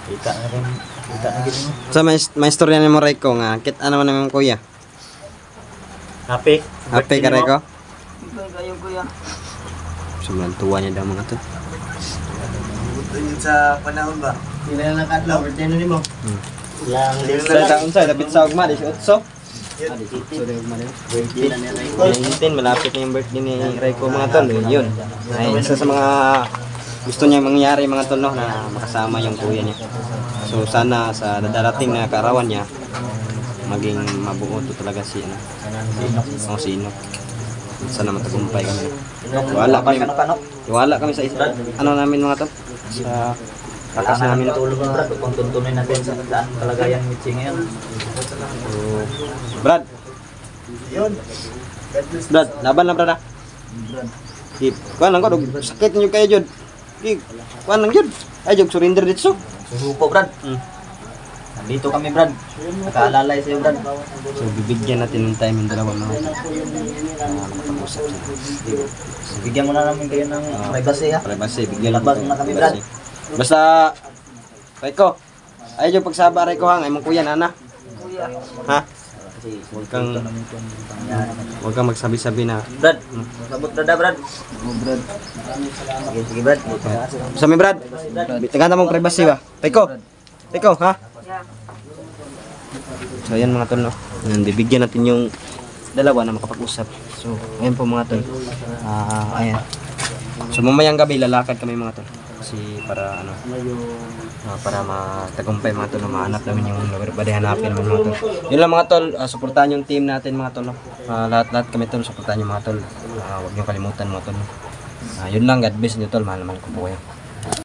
Speaker 7: Kita na rin. Kita na gini mo.
Speaker 5: Sa may istorya ni mo Reiko nga, kit ano man naman kuya.
Speaker 2: Happy.
Speaker 5: Happy ka Reiko?
Speaker 6: Kayo, kuya.
Speaker 5: Sobrang tuwa niya daw mga to.
Speaker 1: Buto yun sa panahon ba?
Speaker 2: Sila na nakadlaw, birthday na nimo. Lang
Speaker 5: Sa taon sa dapat sa ugma, 18.
Speaker 2: birthday na ni Rico.
Speaker 5: 19, malapit na yung birthday ni Reiko mga tol. Yun. Ay, isa sa mga gusto niya mangyari mga tol no, na makasama yung kuya niya. So sana sa darating na kaarawan niya maging mabuo to talaga si ano. Si Inok. Sana matagumpay kami. Wala kami sa isa. Ano namin mga tol? Sa kakas namin na
Speaker 7: Tulog ng Brad. Kung tuntunin natin sa daan kalagayan ng Mitzi ngayon.
Speaker 5: Brad,
Speaker 1: Yun.
Speaker 5: Brad, laban lang Brad. Hip, kuan lang ko dog sakit niyo kayo jud. Kuan lang jud. Ay jog surrender dito.
Speaker 7: Susuko, Brad. Nandito kami, Brad. Nakaalalay sa'yo, Brad.
Speaker 5: So bibigyan natin ng time yung dalawa mga makapag-usap sila.
Speaker 7: Bigyan mo na namin kayo ng privacy, ha?
Speaker 5: Privacy, bigyan
Speaker 7: Labas mo na kami, Brad.
Speaker 5: Basta Reiko, ay jud pagsaba Reiko ha, imong kuya nana. Ha?
Speaker 7: Kasi
Speaker 5: Huwag kang
Speaker 7: namin itong pangyayari.
Speaker 5: huwag kang magsabi-sabi na.
Speaker 7: Brad, sabot Brad, Brad. Sige, Brad.
Speaker 5: Sa mi Brad. Bitagan mong privacy ba? Reiko. Reiko, ha? So ayan mga tol no. Yan, bibigyan natin yung dalawa na makapag-usap. So ayan po mga tol. Ayan. So mamayang gabi lalakad kami mga tol. Kasi para ano para matagumpay mga tol na mahanap namin yung badi hanapin namin mga tol. Yun lang mga tol, suportahan yung team natin mga tol no. Lahat kami tol suportahan yung mga tol. Huwag niyo kalimutan mga tol. No? Yun lang, God bless niyo tol, mahal naman ko po kayo.